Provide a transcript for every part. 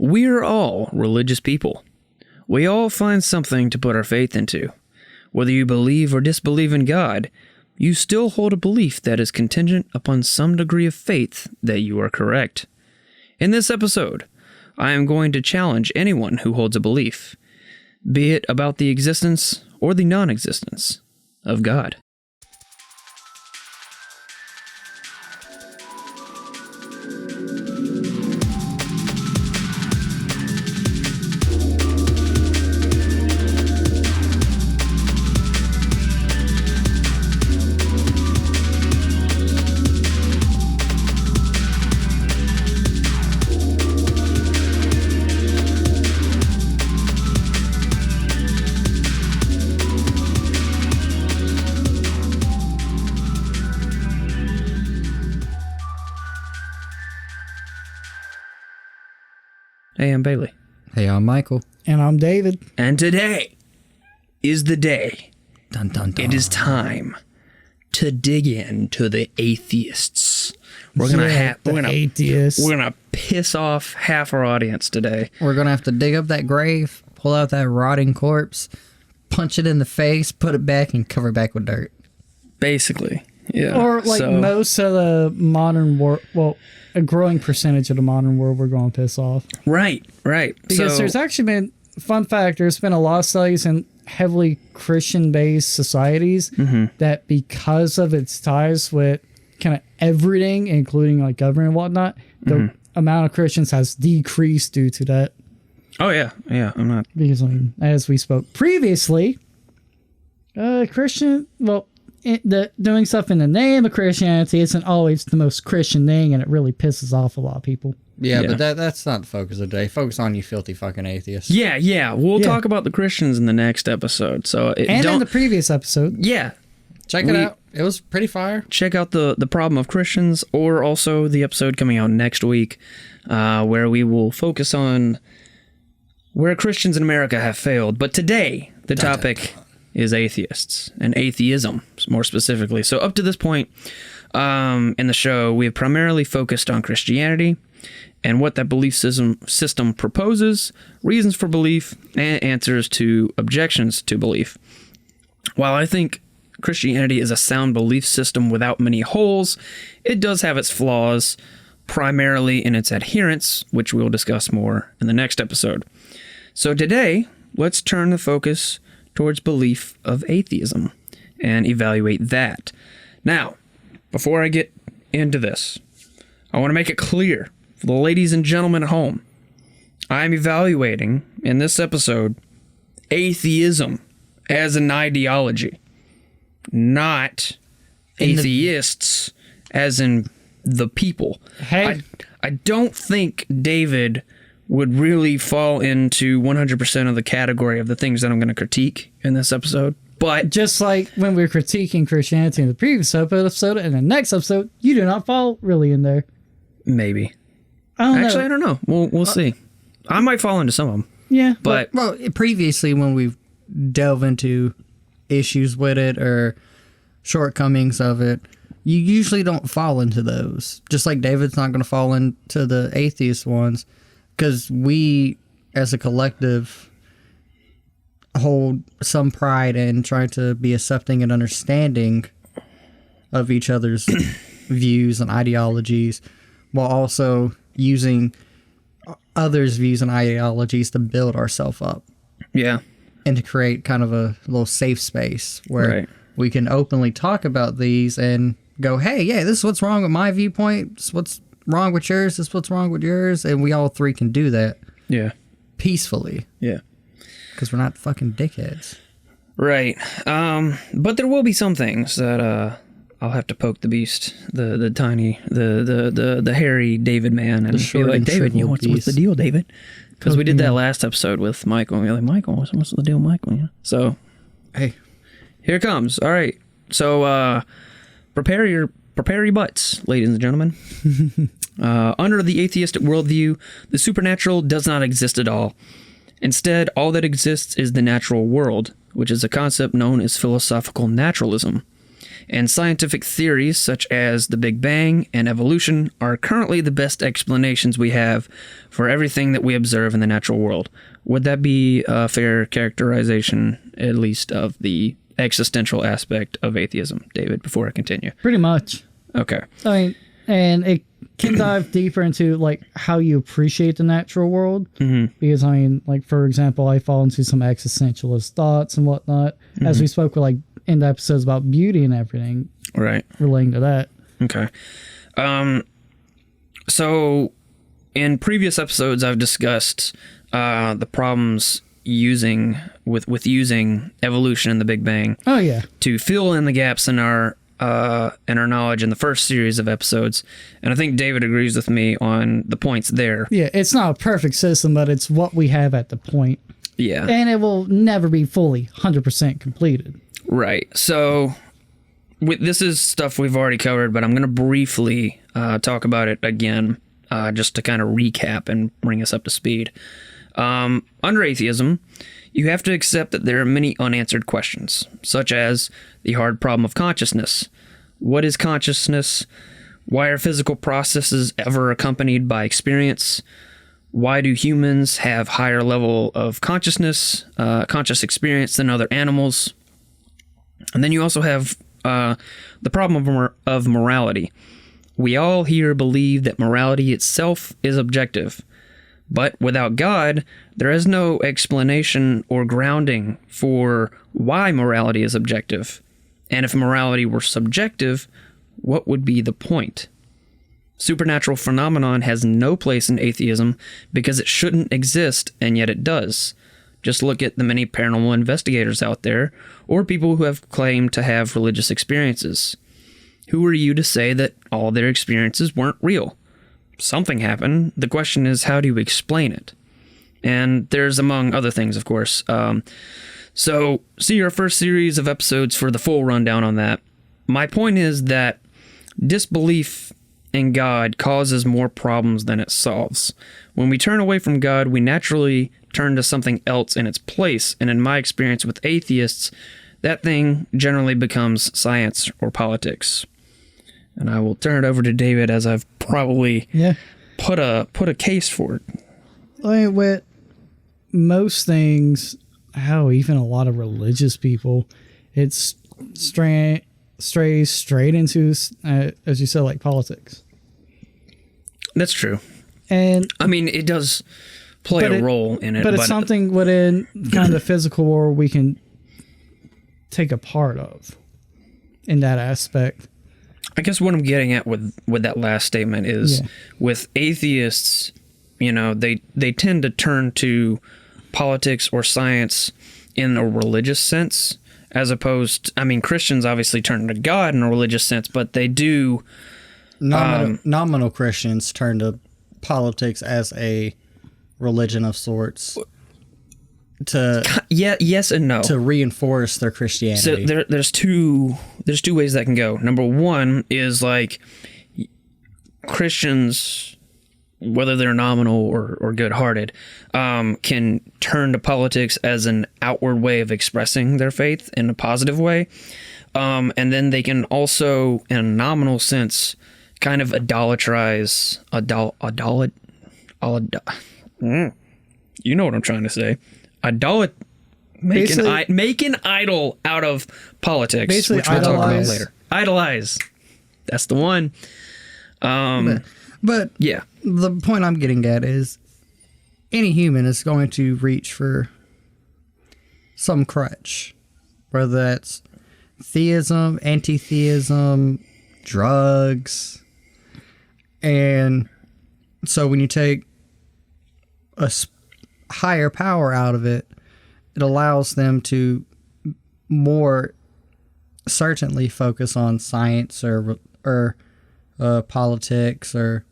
We're all religious people. We all find something to put our faith into. Whether you believe or disbelieve in God, you still hold a belief that is contingent upon some degree of faith that you are correct. In this episode, I am going to challenge anyone who holds a belief, be it about the existence or the non-existence of God. Hey, I'm Bailey. Hey, I'm Michael. And I'm David. And today is the day. Dun, dun, dun. It is time to dig into the atheists. We're gonna piss off half our audience today. We're gonna have to dig up that grave, pull out that rotting corpse, punch it in the face, put it back, and cover it back with dirt. Basically, yeah. Or like most of the modern world, well, a growing percentage of the modern world we're going to piss off. Right. Because there's actually been, fun fact, there's been a lot of studies in heavily Christian-based societies that because of its ties with kind of everything, including like government and whatnot, the amount of Christians has decreased due to that. Oh, yeah. I'm not... Because, I mean, as we spoke previously, doing stuff in the name of Christianity isn't always the most Christian thing, and it really pisses off a lot of people. Yeah. But that's not the focus of the day. Focus on you filthy fucking atheists. Yeah. We'll talk about the Christians in the next episode. And in the previous episode. Yeah. Check it out. It was pretty fire. Check out the problem of Christians, or also the episode coming out next week, where we will focus on where Christians in America have failed. But today, the topic is atheists, and atheism, more specifically. So up to this point in the show, we have primarily focused on Christianity and what that belief system proposes, reasons for belief, and answers to objections to belief. While I think Christianity is a sound belief system without many holes, it does have its flaws, primarily in its adherence, which we'll discuss more in the next episode. So today, let's turn the focus towards belief of atheism and evaluate that. Now, before I get into this, I want to make it clear for the ladies and gentlemen at home, I am evaluating in this episode atheism as an ideology, not atheists as in the people. Hey, I don't think David would really fall into 100% of the category of the things that I'm going to critique in this episode. But just like when we were critiquing Christianity in the previous episode and the next episode, you do not fall really in there. Maybe. I don't know. We'll see. I might fall into some of them. Yeah. But well, previously when we delve into issues with it or shortcomings of it, you usually don't fall into those. Just like David's not going to fall into the atheist ones. Because we, as a collective, hold some pride in trying to be accepting and understanding of each other's views and ideologies, while also using others' views and ideologies to build ourselves up. Yeah. And to create kind of a little safe space where we can openly talk about these and go, hey, yeah, this is what's wrong with my viewpoint. This is what's wrong with yours. This is what's wrong with yours. And we all three can do that. Yeah. Peacefully. Yeah. Because we're not fucking dickheads. Right. But there will be some things that I'll have to poke the beast, the tiny, the hairy David man, and be like, David, what's the deal, David? Because we did that last episode with Michael, and we were like, Michael, what's the deal, Michael? Yeah. So, hey, here it comes. All right. So, prepare your butts, ladies and gentlemen. Under the atheistic worldview, the supernatural does not exist at all. Instead, all that exists is the natural world, which is a concept known as philosophical naturalism. And scientific theories such as the Big Bang and evolution are currently the best explanations we have for everything that we observe in the natural world. Would that be a fair characterization, at least, of the existential aspect of atheism, David, before I continue? Pretty much. Okay. I mean, and it can dive deeper into like how you appreciate the natural world. Mm-hmm. Because I mean, like for example, I fall into some existentialist thoughts and whatnot, as we spoke with like in the episodes about beauty and everything. Right. Relating to that. Okay. So in previous episodes, I've discussed the problems using evolution and the Big Bang. Oh yeah. To fill in the gaps in our knowledge in the first series of episodes, and I think David agrees with me on the points there. Yeah, it's not a perfect system, but it's what we have at the point. Yeah. And it will never be fully 100% completed. Right. So this is stuff we've already covered, but I'm going to briefly talk about it again, just to kind of recap and bring us up to speed. Under atheism, you have to accept that there are many unanswered questions, such as the hard problem of consciousness. What is consciousness? Why are physical processes ever accompanied by experience? Why do humans have higher level of conscious experience than other animals? And then you also have the problem of morality. We all here believe that morality itself is objective. But without God, there is no explanation or grounding for why morality is objective. And if morality were subjective, what would be the point? Supernatural phenomenon has no place in atheism because it shouldn't exist, and yet it does. Just look at the many paranormal investigators out there, or people who have claimed to have religious experiences. Who are you to say that all their experiences weren't real? Something happened. The question is, how do you explain it? And there's among other things, of course. So see our first series of episodes for the full rundown on that. My point is that disbelief in God causes more problems than it solves. When we turn away from God, we naturally turn to something else in its place. And in my experience with atheists, that thing generally becomes science or politics. And I will turn it over to David, as I've probably put a case for it. I mean, with most things, even a lot of religious people, it's strays straight into, as you said, like politics. That's true. And I mean, it does play a role in it. But it's something within kind of the physical world we can take a part of in that aspect. I guess what I'm getting at with that last statement is with atheists, they tend to turn to politics or science in a religious sense, as opposed, Christians obviously turn to God in a religious sense, but they do... Nominal Christians turn to politics as a religion of sorts. Yes and no. To reinforce their Christianity. So there's two ways that can go. Number one is like Christians, whether they're nominal or good-hearted, can turn to politics as an outward way of expressing their faith in a positive way. And then they can also, in a nominal sense, kind of idolatrize, you know what I'm trying to say. Make an idol out of politics, which we'll talk about later. Idolize. That's the one. But yeah, the point I'm getting at is any human is going to reach for some crutch, whether that's theism, anti-theism, drugs. And so when you take a higher power out of it, it allows them to more certainly focus on science or politics or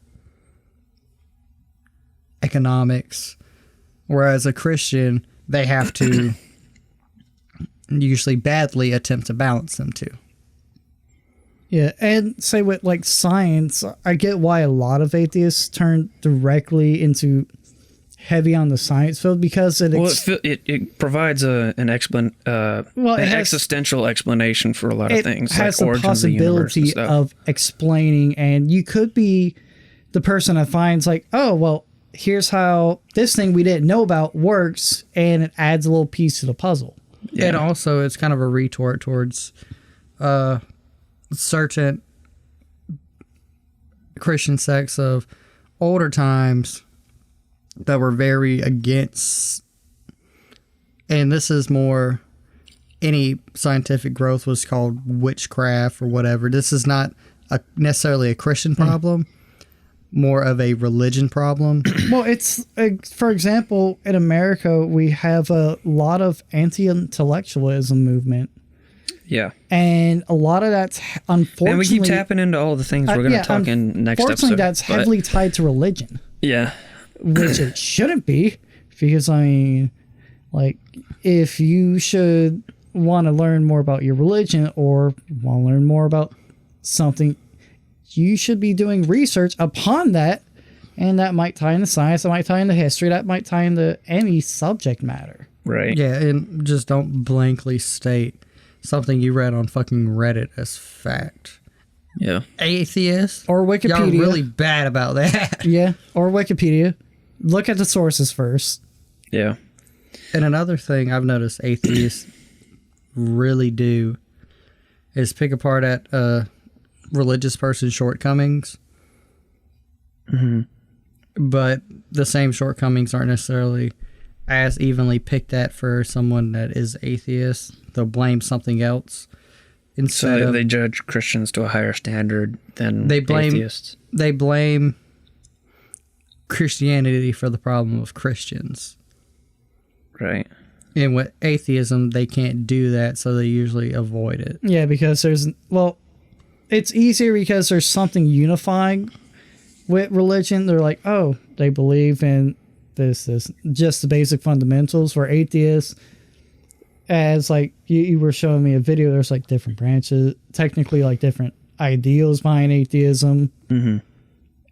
economics, whereas a Christian, they have to usually badly attempt to balance them too. Yeah, and say with like science, I get why a lot of atheists turn directly into heavy on the science field because it provides an existential explanation for a lot of things. It has like the possibility of explaining, and you could be the person that finds like, oh, well, here's how this thing we didn't know about works, and it adds a little piece to the puzzle. Yeah. And also, it's kind of a retort towards certain Christian sects of older times that were very against, and this is more, any scientific growth was called witchcraft or whatever. This is not necessarily a Christian problem, more of a religion problem. Well, it's, for example, in America, we have a lot of anti-intellectualism movement. Yeah. And a lot of that's unfortunately... And we keep tapping into all the things we're going to talk in next episode. Unfortunately, that's heavily tied to religion. Yeah. Which it shouldn't be, because, I mean, like, if you should want to learn more about your religion or want to learn more about something, you should be doing research upon that, and that might tie into science, that might tie into history, that might tie into any subject matter. Right. Yeah, and just don't blankly state something you read on fucking Reddit as fact. Yeah. Atheists or Wikipedia. Y'all really bad about that. Yeah, or Wikipedia. Look at the sources first. Yeah. And another thing I've noticed atheists really do is pick apart at a religious person's shortcomings. Mm-hmm. But the same shortcomings aren't necessarily as evenly picked at for someone that is atheist. They'll blame something else. So they judge Christians to a higher standard than atheists. They blame Christianity for the problem of Christians. Right. And with atheism, they can't do that, so they usually avoid it. Yeah, because it's easier because there's something unifying with religion. They're like, oh, they believe in this, just the basic fundamentals. Where atheists, as like you were showing me a video, there's like different branches, technically like different ideals behind atheism. Mm-hmm.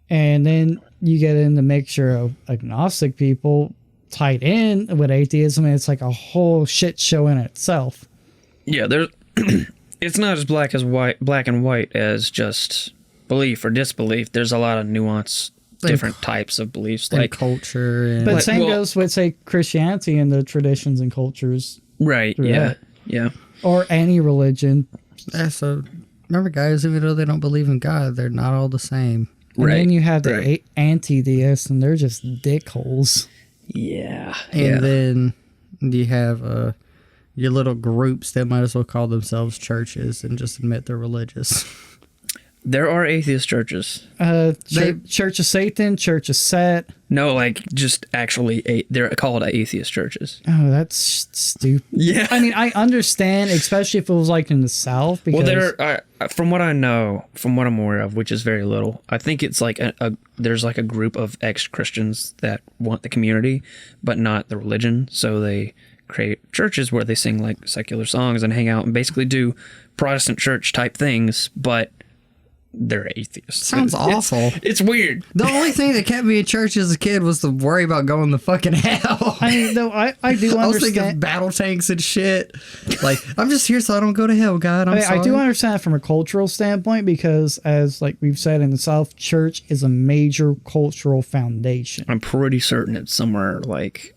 And then you get in the mixture of agnostic people tied in with atheism, and it's like a whole shit show in itself. Yeah, there's it's not as black and white as just belief or disbelief. There's a lot of nuance, different types of beliefs, and like culture. But same goes with, say, Christianity and the traditions and cultures. Right. Yeah. Yeah. Or any religion. Yeah, so remember, guys, even though they don't believe in God, they're not all the same. And then you have the anti-deists, and they're just dickholes. Yeah. And then you have your little groups that might as well call themselves churches and just admit they're religious. There are atheist churches. Church of Satan, Church of Set. No, like just actually, they're called atheist churches. Oh, that's stupid. Yeah. I mean, I understand, especially if it was like in the South. Because there from what I know, from what I'm aware of, which is very little, I think it's like there's like a group of ex-Christians that want the community, but not the religion. So they create churches where they sing like secular songs and hang out and basically do Protestant church type things, but they're atheists. Sounds awful. It's weird. The only thing that kept me in church as a kid was the worry about going to fucking hell. I mean, though, I do understand. I was thinking of battle tanks and shit. Like, I'm just here so I don't go to hell, God. I'm sorry. I do understand from a cultural standpoint, because as like we've said in the South, church is a major cultural foundation. I'm pretty certain it's somewhere like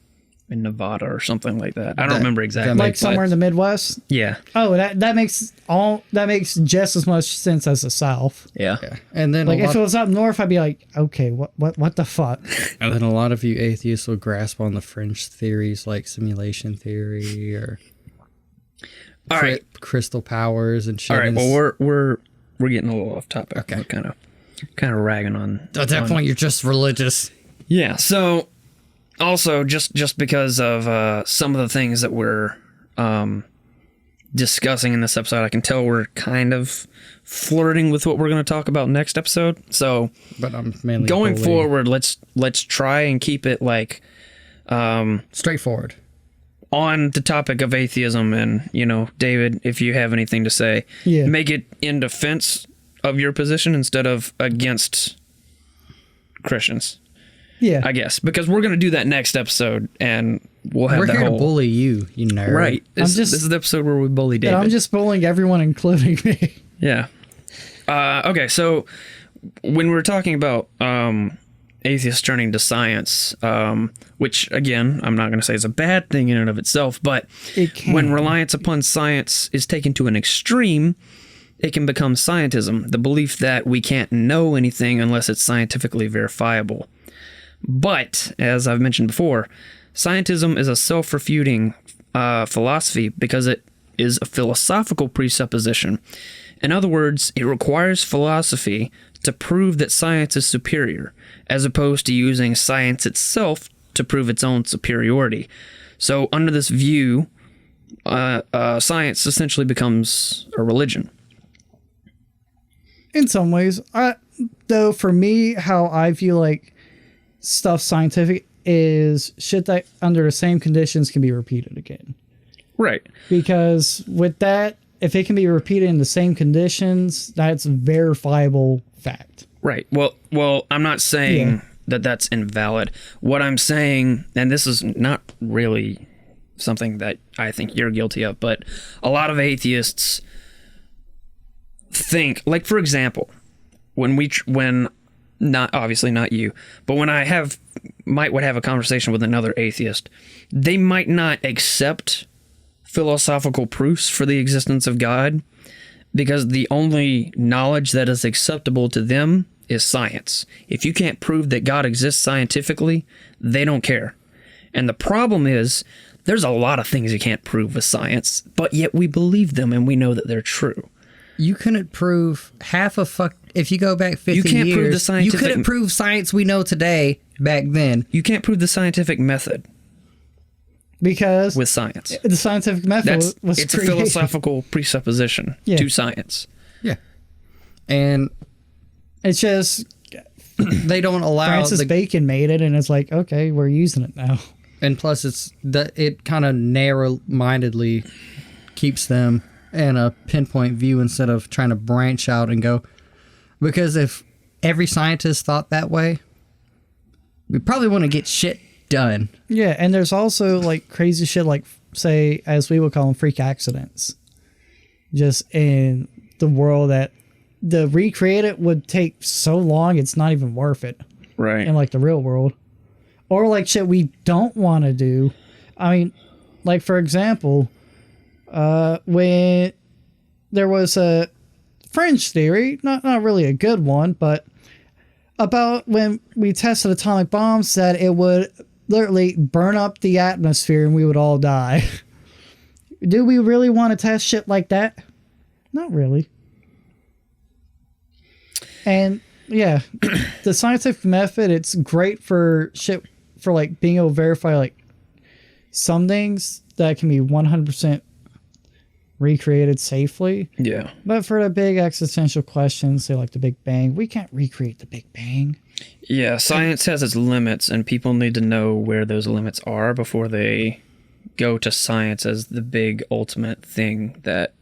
in Nevada or something like that. I don't remember exactly. Like somewhere in the Midwest? Yeah. Oh, that makes just as much sense as the South. Yeah. And then like if it was up north, I'd be like, okay, what the fuck? And then a lot of you atheists will grasp on the fringe theories like simulation theory or crystal powers and shit. All right. Well, we're getting a little off topic. Okay. We're kind of ragging on. At that point, you're just religious. Yeah. So. Also, just because of some of the things that we're discussing in this episode, I can tell we're kind of flirting with what we're going to talk about next episode. So, but I'm mainly going forward, let's try and keep it like straightforward on the topic of atheism. And David, if you have anything to say, make it in defense of your position instead of against Christians. Yeah. I guess, because we're going to do that next episode, and we'll have We're that here whole... to bully you nerd. Right. This is the episode where we bully David. And I'm just bullying everyone, including me. Yeah. Okay, so when we were talking about atheists turning to science, which, again, I'm not going to say is a bad thing in and of itself, but It can. when reliance upon science is taken to an extreme, it can become scientism, the belief that we can't know anything unless it's scientifically verifiable. But, as I've mentioned before, scientism is a self-refuting philosophy because it is a philosophical presupposition. In other words, it requires philosophy to prove that science is superior, as opposed to using science itself to prove its own superiority. So, under this view, science essentially becomes a religion. In some ways. Though, for me, how I view, like, stuff scientific is shit that under the same conditions can be repeated again. Right. Because with that, if it can be repeated in the same conditions, that's verifiable fact. Right. Well, I'm not saying that that's invalid. What I'm saying, and this is not really something that I think you're guilty of, but a lot of atheists think, like, for example, when not obviously not you, but when I would have a conversation with another atheist, they might not accept philosophical proofs for the existence of God because the only knowledge that is acceptable to them is science. If you can't prove that God exists scientifically, they don't care. And the problem is, there's a lot of things you can't prove with science, but yet we believe them and we know that they're true. You couldn't prove if you go back 50 You can't years, prove the scientific... you couldn't prove science we know today back then. You can't prove the scientific method Because with science. the scientific method was It's created. a philosophical presupposition to science. Yeah. And It's just they don't allow Francis Bacon made it, and it's like, okay, we're using it now. and plus it kind of narrow-mindedly keeps them in a pinpoint view instead of trying to branch out and go, because if every scientist thought that way, we probably wouldn't get shit done. Yeah, and there's also like crazy shit like, say, as we would call them, freak accidents. Just in the world that to recreate it would take so long, it's not even worth it. Right. In like the real world. Or like shit we don't want to do. I mean, like for example, when there was a fringe theory, not really a good one, but about when we tested atomic bombs that it would literally burn up the atmosphere and we would all die. Do we really want to test shit like that? Not really. And yeah, the scientific method, it's great for shit, for like being able to verify like some things that can be 100% recreated safely. Yeah. But for the big existential questions, say like the Big Bang, we can't recreate the Big Bang. Yeah, science has its limits, and people need to know where those limits are before they go to science as the big ultimate thing that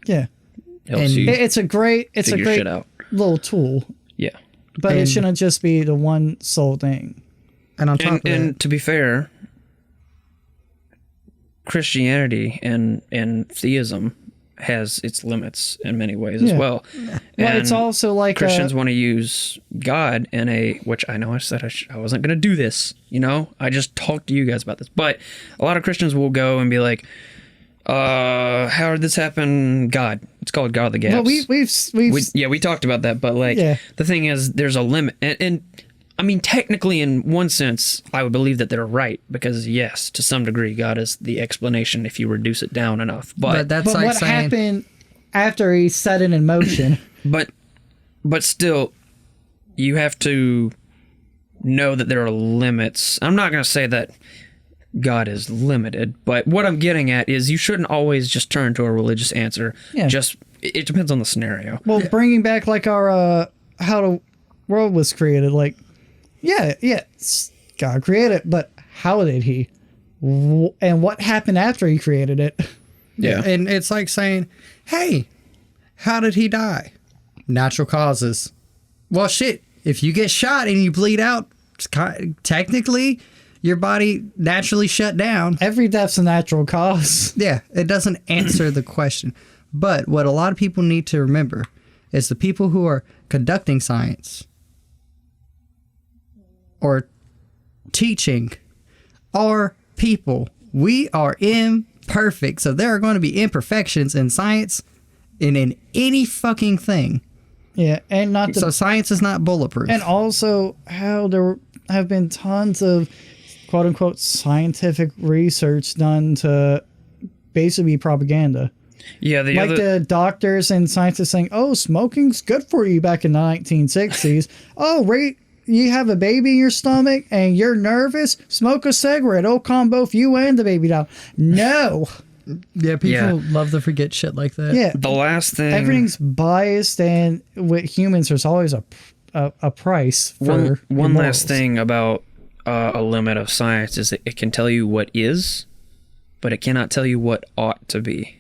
helps you it's a great shit out. little tool. Yeah. But it shouldn't just be the one sole thing. And on top of that, and to be fair, Christianity and theism has its limits in many ways as well. Well, And it's also like Christians want to use God in which I know I said I wasn't going to do this, I just talked to you guys about this, but a lot of Christians will go and be like, how did this happen? God. It's called God of the Gaps. Well, we talked about that, but the thing is, there's a limit, and I mean, technically, in one sense, I would believe that they're right, because yes, to some degree, God is the explanation if you reduce it down enough. But that's but like what saying, happened after he set it in motion? but still, you have to know that there are limits. I'm not going to say that God is limited, but what I'm getting at is you shouldn't always just turn to a religious answer. Yeah. It depends on the scenario. Well, bringing back like our how the world was created, like God created it, but how did he? And what happened after he created it? Yeah. And it's like saying, hey, how did he die? Natural causes. Well, shit, if you get shot and you bleed out, technically your body naturally shut down. Every death's a natural cause. Yeah, it doesn't answer the question. But what a lot of people need to remember is the people who are conducting science or teaching are people. We are imperfect. So there are going to be imperfections in science and in any fucking thing. Yeah, and not to, So science is not bulletproof. and also how there have been tons of quote unquote scientific research done to basically be propaganda. Yeah, Like the doctors and scientists saying, "Oh, smoking's good for you," back in the 1960s. Oh, right, you have a baby in your stomach and you're nervous. Smoke a cigarette. It'll calm both you and the baby down. No. yeah, people love to forget shit like that. Yeah. the last thing. Everything's biased, and with humans, there's always a price for One your last morals. thing about a limit of science is that it can tell you what is, but it cannot tell you what ought to be.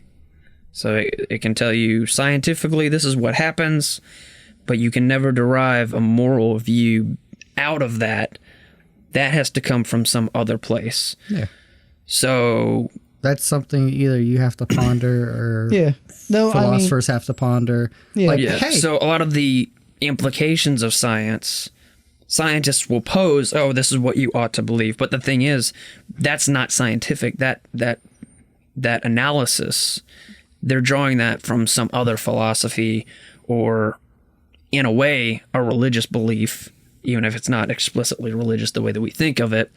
So it can tell you scientifically this is what happens, but you can never derive a moral view out of that. That has to come from some other place. Yeah. So That's something either you have to ponder or Yeah. No, philosophers have to ponder. Yeah. Like, yeah, hey, so a lot of the implications of science, scientists will pose, oh, this is what you ought to believe. But the thing is, that's not scientific. That analysis, they're drawing that from some other philosophy or, in a way, a religious belief, even if it's not explicitly religious the way that we think of it.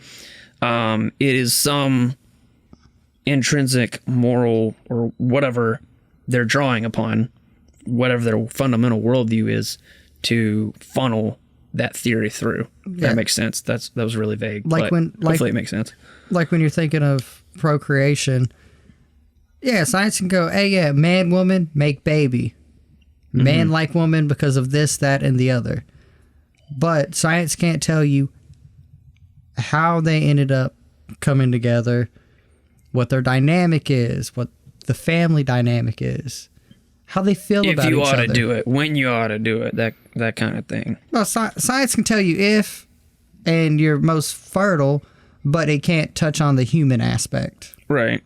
It is some intrinsic moral or whatever they're drawing upon, whatever their fundamental worldview is, to funnel that theory through. Yeah. That makes sense. That was really vague. Like but when- like- hopefully it makes sense. like when you're thinking of procreation, yeah, science can go, hey, yeah, man, woman, make baby. Man like woman because of this, that, and the other. But science can't tell you how they ended up coming together, what their dynamic is, what the family dynamic is, how they feel If about you each ought other. to do it, when you ought to do it, that kind of thing. Well, science can tell you if and you're most fertile, but it can't touch on the human aspect. Right.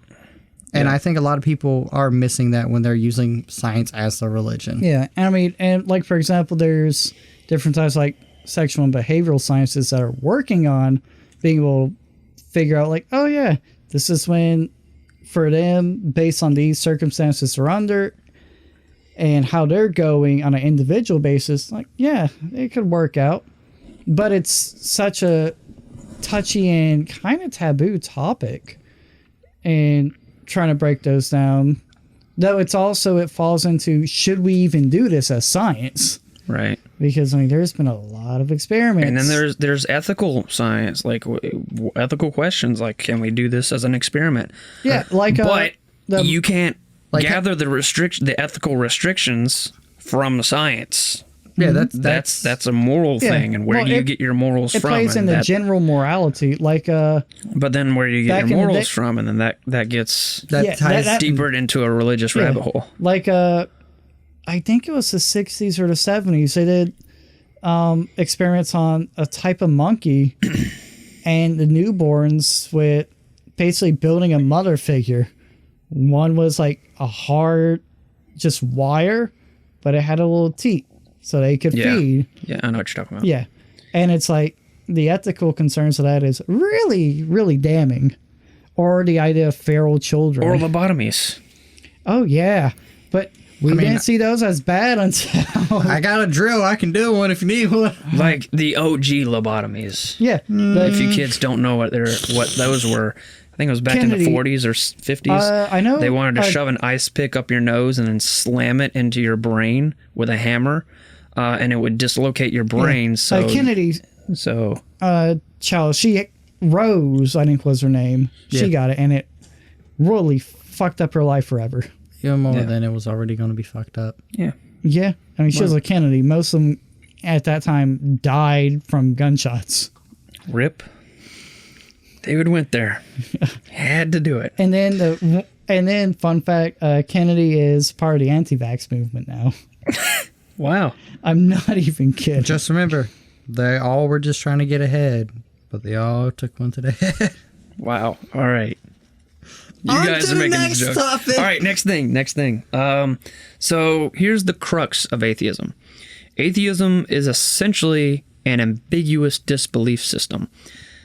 And I think a lot of people are missing that when they're using science as their religion. Yeah, and I mean, and like for example, there's different types like sexual and behavioral sciences that are working on being able to figure out, like, oh yeah, this is when for them, based on these circumstances they're under and how they're going on an individual basis, like, yeah, it could work out. But it's such a touchy and kind of taboo topic, and trying to break those down, though it's also, it falls into, should we even do this as science? Right. Because I mean, there's been a lot of experiments, And then there's ethical science, like ethical questions, like, can we do this as an experiment? yeah, like But you can't like- gather the ethical restrictions from science. Yeah, That's a moral Yeah. thing, and where Well, do you it- get your morals it from? plays and into that- general morality, like but then where do you back get your in the morals day- from? And then that gets that Yeah, ties that- deeper into a religious rabbit hole. like I think it was the 60s or the 70s. They did experiments on a type of monkey and the newborns with basically building a mother figure. One was like a hard, just wire, but it had a little teat so they could Yeah. feed. Yeah, I know what you're talking about. Yeah. And it's like the ethical concerns of that is really, really damning. Or the idea of feral children. Or lobotomies. Oh, yeah. But we mean, didn't see those as bad until. I got a drill. I can do one if you need one. Like the OG lobotomies. Yeah. If you kids don't know what those were, I think it was back in Kennedy. the 40s or 50s. I know. They wanted to shove an ice pick up your nose and then slam it into your brain with a hammer, and it would dislocate your brain. So Kennedy, so child, Rose, I think was her name. Yeah. She got it, and it really fucked up her life forever. Even more Yeah. than it was already going to be fucked up. yeah. Yeah. I mean, she was a Kennedy. Most of them at that time died from gunshots. Rip. David went there. Had to do it. And then fun fact, Kennedy is part of the anti-vax movement now. Wow. I'm not even kidding. Just remember, They all were just trying to get ahead, but they all took one to the head. Wow. All right. You On guys to are the making next jokes. topic. All right, next thing. So here's the crux of atheism. Atheism is essentially an ambiguous disbelief system.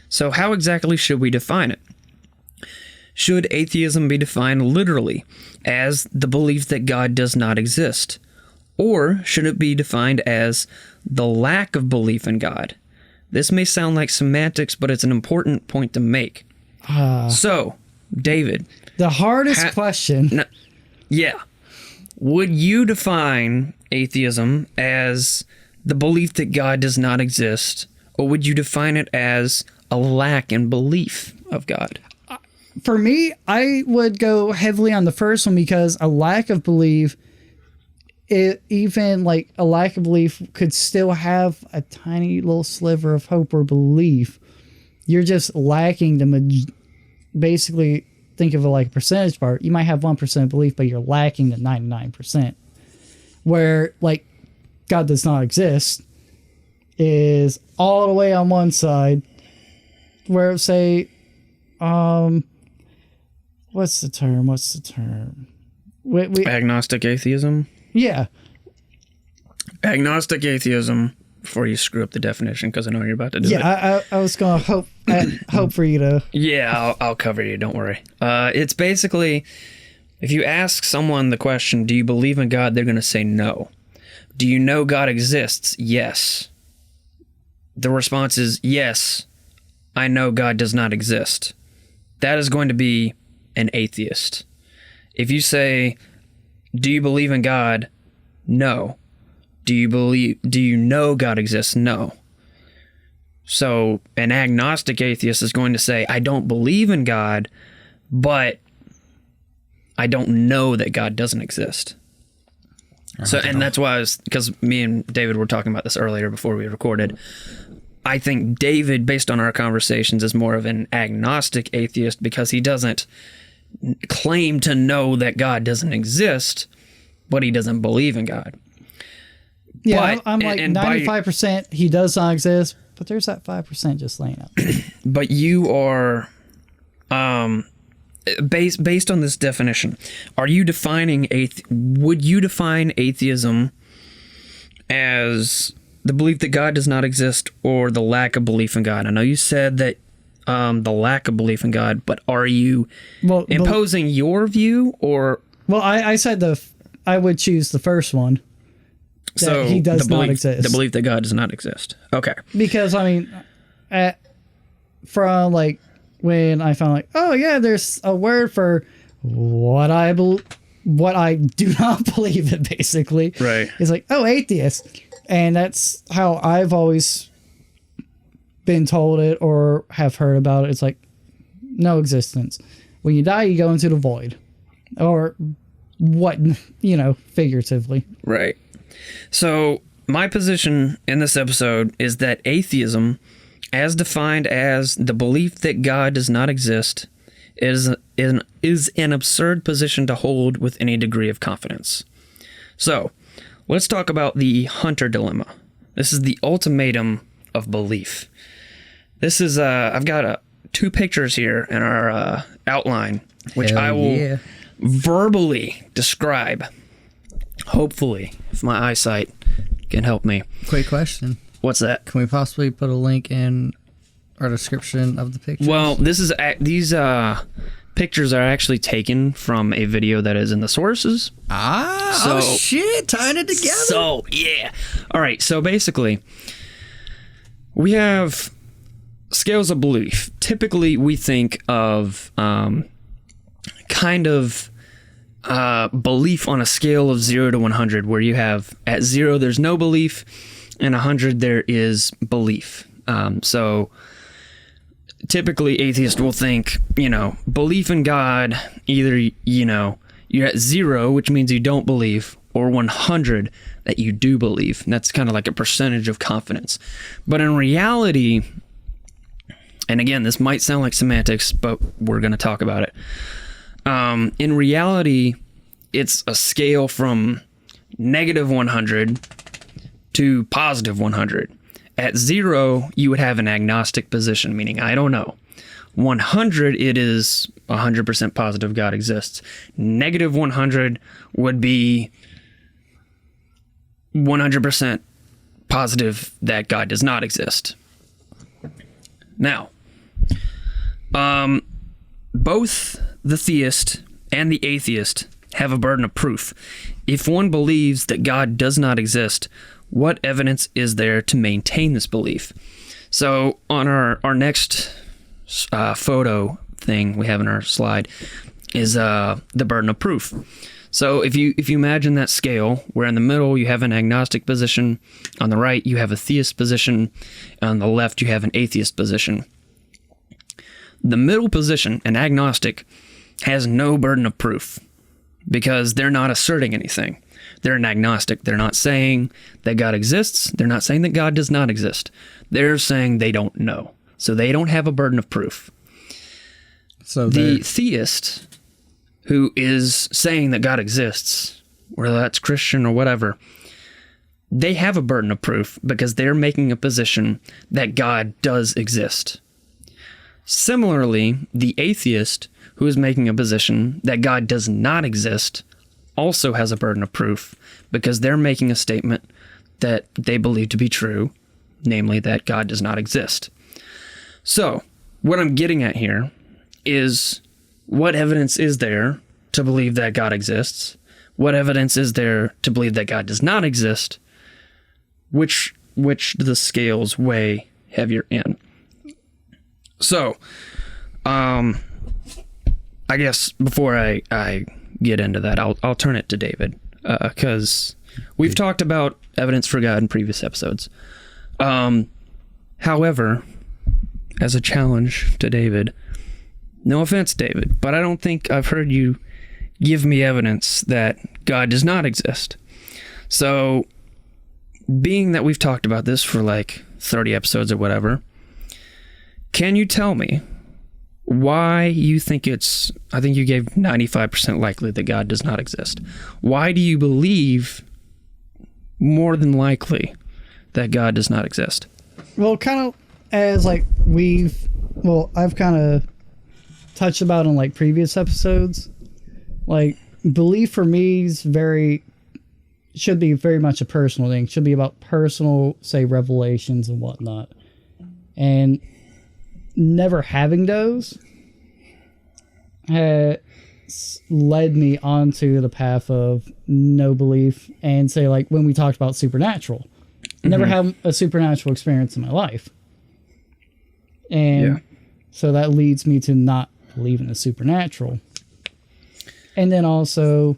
So how exactly should we define it? Should atheism be defined literally as the belief that God does not exist? Or should it be defined as the lack of belief in God? This may sound like semantics, but it's an important point to make. So, David. The hardest question. Yeah. Would you define atheism as the belief that God does not exist, or would you define it as a lack in belief of God? For me, I would go heavily on the first one because a lack of belief, even like a lack of belief could still have a tiny little sliver of hope or belief. You're just lacking basically think of it like a percentage part. You might have 1% belief, but you're lacking the 99%. Where like God does not exist is all the way on one side. Where say, what's the term? Agnostic atheism? Yeah. Agnostic atheism, before you screw up the definition, because I know you're about to do it. Yeah, I was going to hope for you to... Yeah, I'll cover you, don't worry. It's basically, if you ask someone the question, do you believe in God, they're going to say no. Do you know God exists? Yes. The response is, yes, I know God does not exist. That is going to be an atheist. If you say, do you believe in God? No. Do you know God exists? No. So an agnostic atheist is going to say, I don't believe in God, but I don't know that God doesn't exist. And that's why because me and David were talking about this earlier before we recorded. I think David, based on our conversations, is more of an agnostic atheist because he doesn't claim to know that God doesn't exist, but he doesn't believe in God. Yeah, but, I'm like 95% he does not exist, but there's that 5% just laying out. But you are, based on this definition, are you defining would you define atheism as the belief that God does not exist or the lack of belief in God? I know you said that the lack of belief in God, but are you imposing your view or? Well, I said I would choose the first one. So he does not exist. The belief that God does not exist. Okay. Because I mean, from like when I found like, oh yeah, there's a word for what I do not believe in. Basically, right? It's like, oh, atheist, and that's how I've always been told it or have heard about it. It's like no existence. When you die, you go into the void, or what, figuratively. Right. So my position in this episode is that atheism, as defined as the belief that God does not exist, is an absurd position to hold with any degree of confidence. So let's talk about the Hunter dilemma. This is the ultimatum of belief. This is I've got two pictures here in our outline, which I will verbally describe. Hopefully, if my eyesight can help me. Quick question. What's that? Can we possibly put a link in our description of the pictures? Well, these pictures are actually taken from a video that is in the sources. Oh shit, tying it together. So, yeah. All right, so basically, we have scales of belief. Typically, we think of kind of belief on a scale of 0 to 100, where you have at 0 there's no belief, and 100 there is belief. So typically atheists will think, belief in God, either you're at 0, which means you don't believe, or 100 that you do believe. And that's kind of like a percentage of confidence. But in reality, and again, this might sound like semantics, but we're going to talk about it. In reality, it's a scale from negative 100 to positive 100. At 0, you would have an agnostic position, meaning I don't know. 100, it is 100% positive God exists. Negative 100 would be 100% positive that God does not exist. Now, both the theist and the atheist have a burden of proof. If one believes that God does not exist, what evidence is there to maintain this belief? So on our next photo thing we have in our slide is the burden of proof. So if you imagine that scale, where in the middle you have an agnostic position, on the right you have a theist position, on the left you have an atheist position. The middle position, an agnostic, has no burden of proof because they're not asserting anything. They're an agnostic. They're not saying that God exists. They're not saying that God does not exist. They're saying they don't know. So they don't have a burden of proof. So the theist, who is saying that God exists, whether that's Christian or whatever, they have a burden of proof because they're making a position that God does exist. Similarly, the atheist, who is making a position that God does not exist, also has a burden of proof because they're making a statement that they believe to be true, namely that God does not exist. So, what I'm getting at here is, what evidence is there to believe that God exists? What evidence is there to believe that God does not exist? Which do the scales weigh heavier in? So, I guess before I get into that, I'll turn it to David, because we've talked about evidence for God in previous episodes. However, as a challenge to David, no offense, David, but I don't think I've heard you give me evidence that God does not exist. So, being that we've talked about this for like 30 episodes or whatever, can you tell me why you think I think you gave 95% likely that God does not exist. Why do you believe more than likely that God does not exist? Well, kind of as like I've kind of touched about in like previous episodes, like belief for me is should be very much a personal thing. Should be about personal, say, revelations and whatnot. And never having those has led me onto the path of no belief. And say, like, when we talked about supernatural, never had a supernatural experience in my life. And so that leads me to not believe in the supernatural. And then also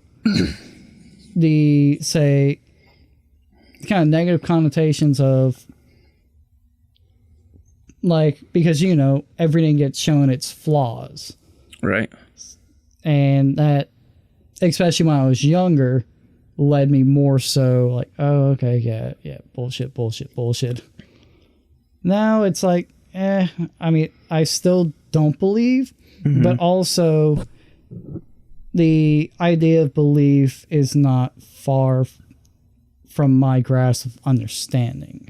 the, say, kind of negative connotations of, like, because, everything gets shown its flaws. Right. And that, especially when I was younger, led me more so like, oh, okay, yeah, bullshit. Now it's like, I mean, I still don't believe, but also the idea of belief is not far from my grasp of understanding.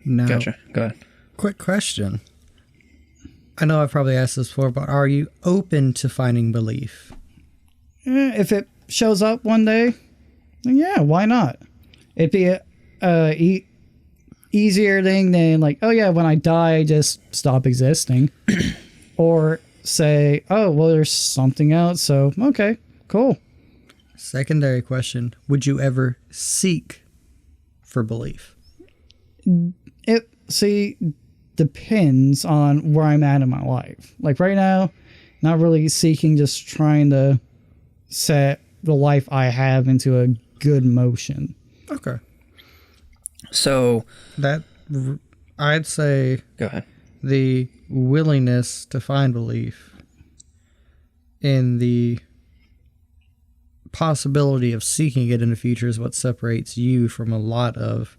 Now, gotcha. Go ahead. Quick question. I know I've probably asked this before, but are you open to finding belief? If it shows up one day, then yeah, why not? It'd be a easier thing than like, oh yeah, when I die, I just stop existing. Or say, oh, well, there's something else, so okay, cool. Secondary question, would you ever seek for belief? It depends on where I'm at in my life. Like right now, not really seeking, just trying to set the life I have into a good motion. Okay. So that, I'd say, go ahead. The willingness to find belief in the possibility of seeking it in the future is what separates you from a lot of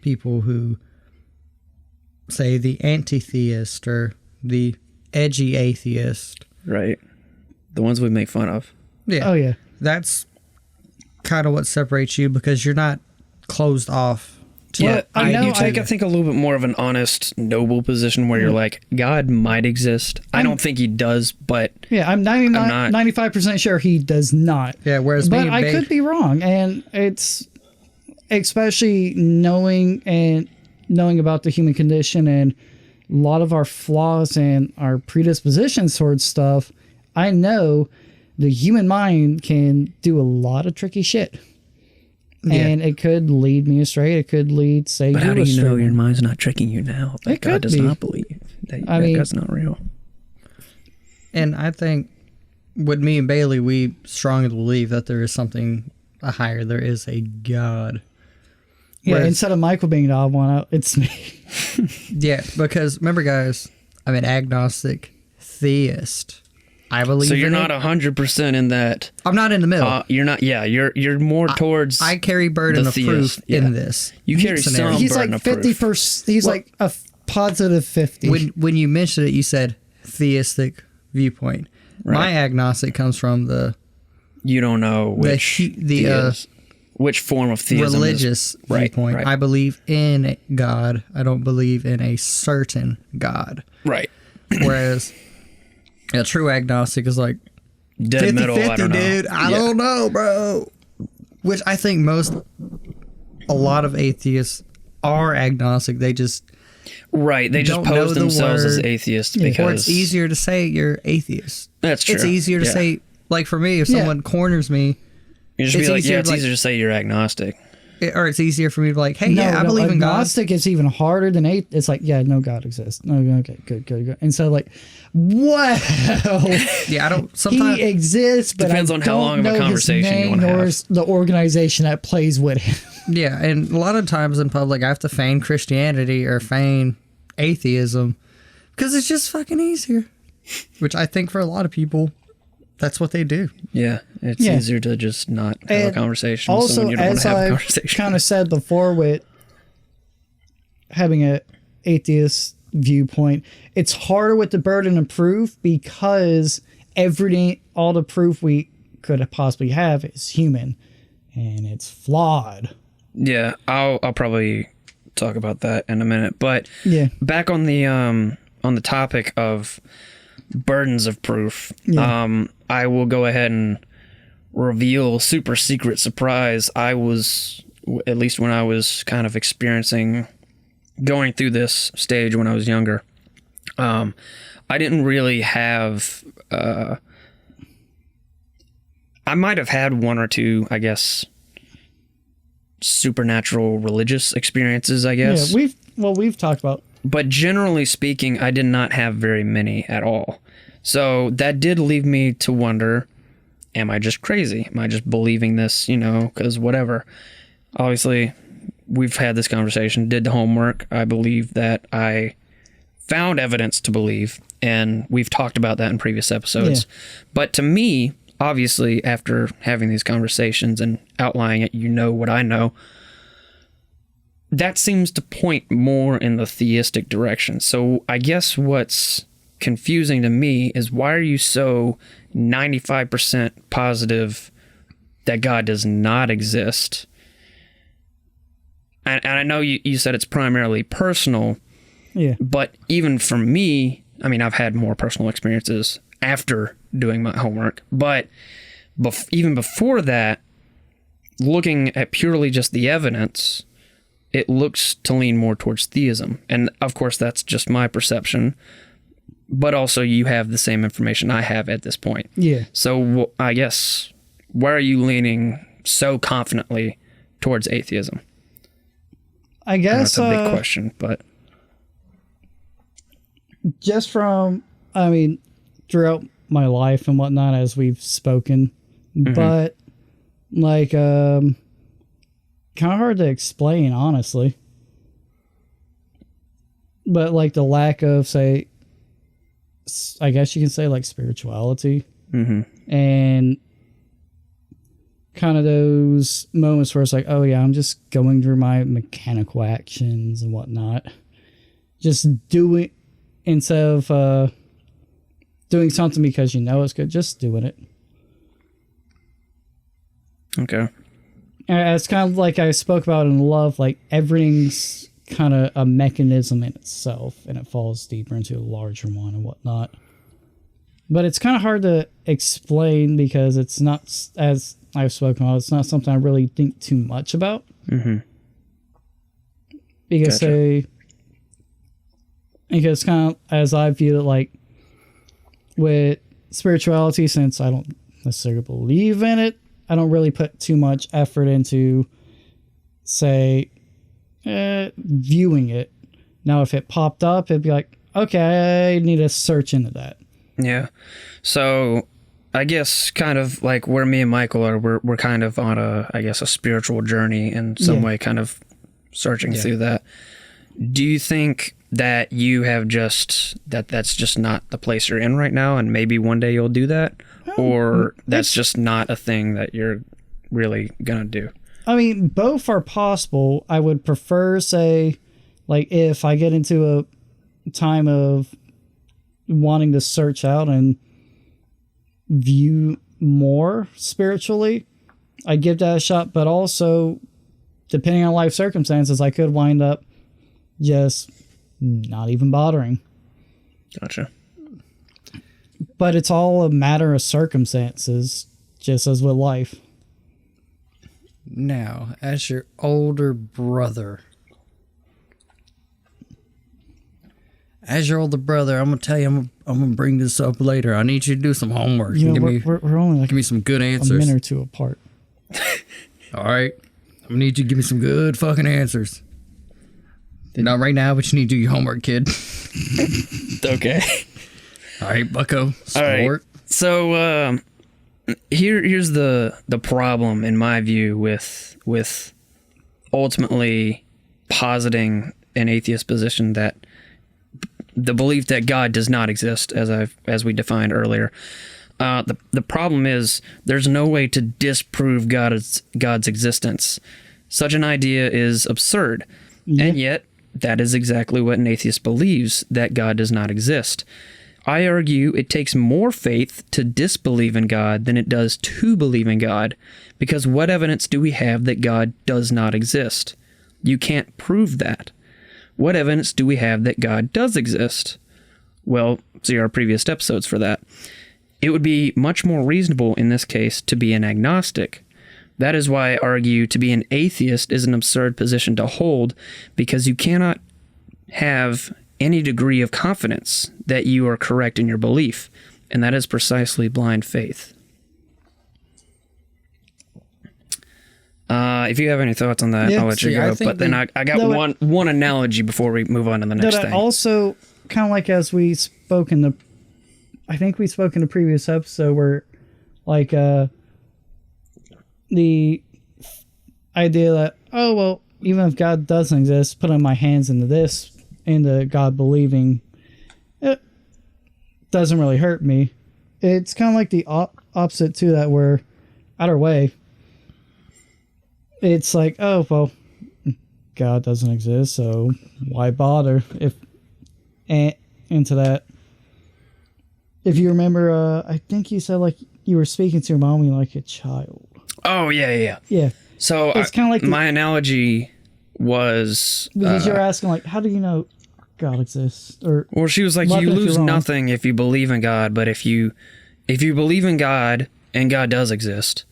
people who, say, the anti-theist or the edgy atheist. Right. The ones we make fun of. Yeah. Oh, yeah. That's kind of what separates you, because you're not closed off Yeah, I know you take, I think, a little bit more of an honest, noble position where you're like, God might exist. I don't think he does, but Yeah, I'm 95% sure he does not. Yeah, whereas but me and I Babe- could be wrong, and it's especially knowing about the human condition and a lot of our flaws and our predispositions towards stuff. I know the human mind can do a lot of tricky shit. And it could lead me astray. It could lead, say, but you how do you astray. know your mind's not tricking you now? That It God could does be. not believe. That God's not real. And I think with me and Bailey, we strongly believe that there is something higher. There is a God. Yeah, Whereas- instead of Michael being the odd one out, it's me. Yeah, because remember, guys, I'm an agnostic theist. I believe. So you're in not it. 100% in that. I'm not in the middle. You're not. Yeah, you're more towards. I carry burden the of proof theist, yeah. in this. You carry scenario. some He's burden like of proof. 50%. He's like a positive 50. When you mentioned it, you said theistic viewpoint. Right. My agnostic comes from the You don't know which which form of theism religious is. Right, viewpoint. right. I believe in God. I don't believe in a certain God. Right. Whereas a true agnostic is like Dead middle. I don't know. dude. I don't know, bro. Which I think a lot of atheists are agnostic. They just Right. They just don't know pose the themselves as word. atheists or because it's easier to say you're atheist. That's true. It's easier to Yeah. say, like for me, if someone corners me, You just it's be like, easier yeah, it's to, like- easier to say you're agnostic. or it's easier for me to be like, hey, I believe in God. agnostic is even harder than atheist. It's like, yeah, no God exists. No, okay, good. And so like, well, Yeah, I don't. Sometimes he exists, but Depends I on how don't long of a know his conversation you name wanna nor have. the organization that plays with him. Yeah, and a lot of times in public, I have to feign Christianity or feign atheism because it's just fucking easier. Which I think for a lot of people, that's what they do. Yeah. It's Yeah. easier to just not have a And conversation with also, someone you don't want as to have a I've conversation kind of with. said before, with having a atheist viewpoint, it's harder with the burden of proof because all the proof we could possibly have is human, and it's flawed. Yeah, I'll probably talk about that in a minute. But Yeah. back on the topic of burdens of proof, Yeah. I will go ahead and reveal super secret surprise. I was, at least when I was kind of going through this stage when I was younger, I didn't really have, I might have had one or two, I guess, supernatural religious experiences, I guess. Yeah, we've talked about. But generally speaking, I did not have very many at all. So that did leave me to wonder, am I just crazy? Am I just believing this, because whatever. Obviously, we've had this conversation, did the homework. I believe that I found evidence to believe, and we've talked about that in previous episodes. Yeah. But to me, obviously, after having these conversations and outlining it, what I know, that seems to point more in the theistic direction. So I guess what's confusing to me is, why are you so 95% positive that God does not exist? And I know you said it's primarily personal, Yeah. but even for me, I mean, I've had more personal experiences after doing my homework, but even before that, looking at purely just the evidence, it looks to lean more towards theism. And of course, that's just my perception, but also you have the same information I have at this point. Yeah. So I guess, why are you leaning so confidently towards atheism? I I know guess it's a big question, but just from, throughout my life and whatnot, as we've spoken, but like, kind of hard to explain, honestly. But like the lack of, say, I guess you can say, like, spirituality, and kind of those moments where it's like, oh yeah, I'm just going through my mechanical actions and whatnot, just doing, instead of doing something because it's good, just doing it. okay. it's kind of like I spoke about in love, like everything's kind of a mechanism in itself, and it falls deeper into a larger one and whatnot. But it's kind of hard to explain because it's not, as I've spoken about, it's not something I really think too much about. Mm-hmm. Because because kind of as I view it, like with spirituality, since I don't necessarily believe in it, I don't really put too much effort into, say, viewing it. Now, if it popped up, it'd be like, okay, I need to search into that. Yeah. So I guess kind of like where me and Michael are, we're kind of on a spiritual journey in some way, kind of searching through that. Do you think that you have that's just not the place you're in right now, and maybe one day you'll do that? Or that's just not a thing that you're really gonna do? I mean, both are possible. I would prefer, say, like if I get into a time of wanting to search out and view more spiritually, I'd give that a shot. But also, depending on life circumstances, I could wind up just not even bothering. Gotcha. But it's all a matter of circumstances, just as with life. Now, as your older brother, I'm gonna tell you, I'm gonna bring this up later. I need you to do some homework. You know, we're only like give me some good a answers. minute or two apart. All right, I'm gonna need you to give me some good fucking answers. Not right now, but you need to do your homework, kid. Okay. All right, bucko. Sport. All right. So here's the problem in my view with ultimately positing an atheist position, that the belief that God does not exist, as we defined earlier. The problem is there's no way to disprove God's existence. Such an idea is absurd, and yet that is exactly what an atheist believes, that God does not exist. I argue it takes more faith to disbelieve in God than it does to believe in God, because what evidence do we have that God does not exist? You can't prove that. What evidence do we have that God does exist? Well, see our previous episodes for that. It would be much more reasonable in this case to be an agnostic. That is why I argue to be an atheist is an absurd position to hold, because you cannot have any degree of confidence that you are correct in your belief, and that is precisely blind faith. If you have any thoughts on that, I'll let you go. But then I got one analogy before we move on to the next thing. Also, kind of like as we spoke I think we spoke in the previous episode where, like, the idea that, oh, well, even if God doesn't exist, putting my hands into God believing, it doesn't really hurt me. It's kind of like the opposite to that, where either way, it's like, oh, well, God doesn't exist, so why bother? Into that, if you remember, I think you said, like, you were speaking to your mommy like a child. Oh, yeah. So it's kind of like my analogy was, because you're asking, like, how do you know God exists? Or she was like, you lose nothing if you believe in God, but if you believe in God and God does exist,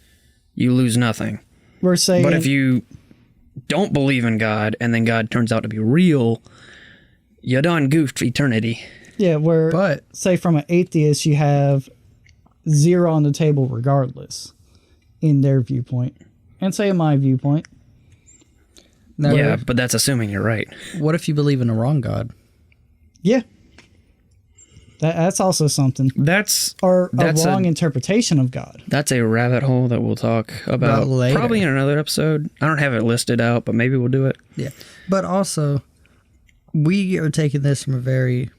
you lose nothing. We're saying, but if you don't believe in God and then God turns out to be real, you done goofed eternity. Yeah, but say from an atheist, you have 0 on the table regardless in their viewpoint, and say in my viewpoint. Now, yeah, but that's assuming you're right. What if you believe in the wrong God? Yeah. That's also something. That's a wrong interpretation of God. That's a rabbit hole that we'll talk about later. Probably in another episode. I don't have it listed out, but maybe we'll do it. Yeah. But also, we are taking this from a very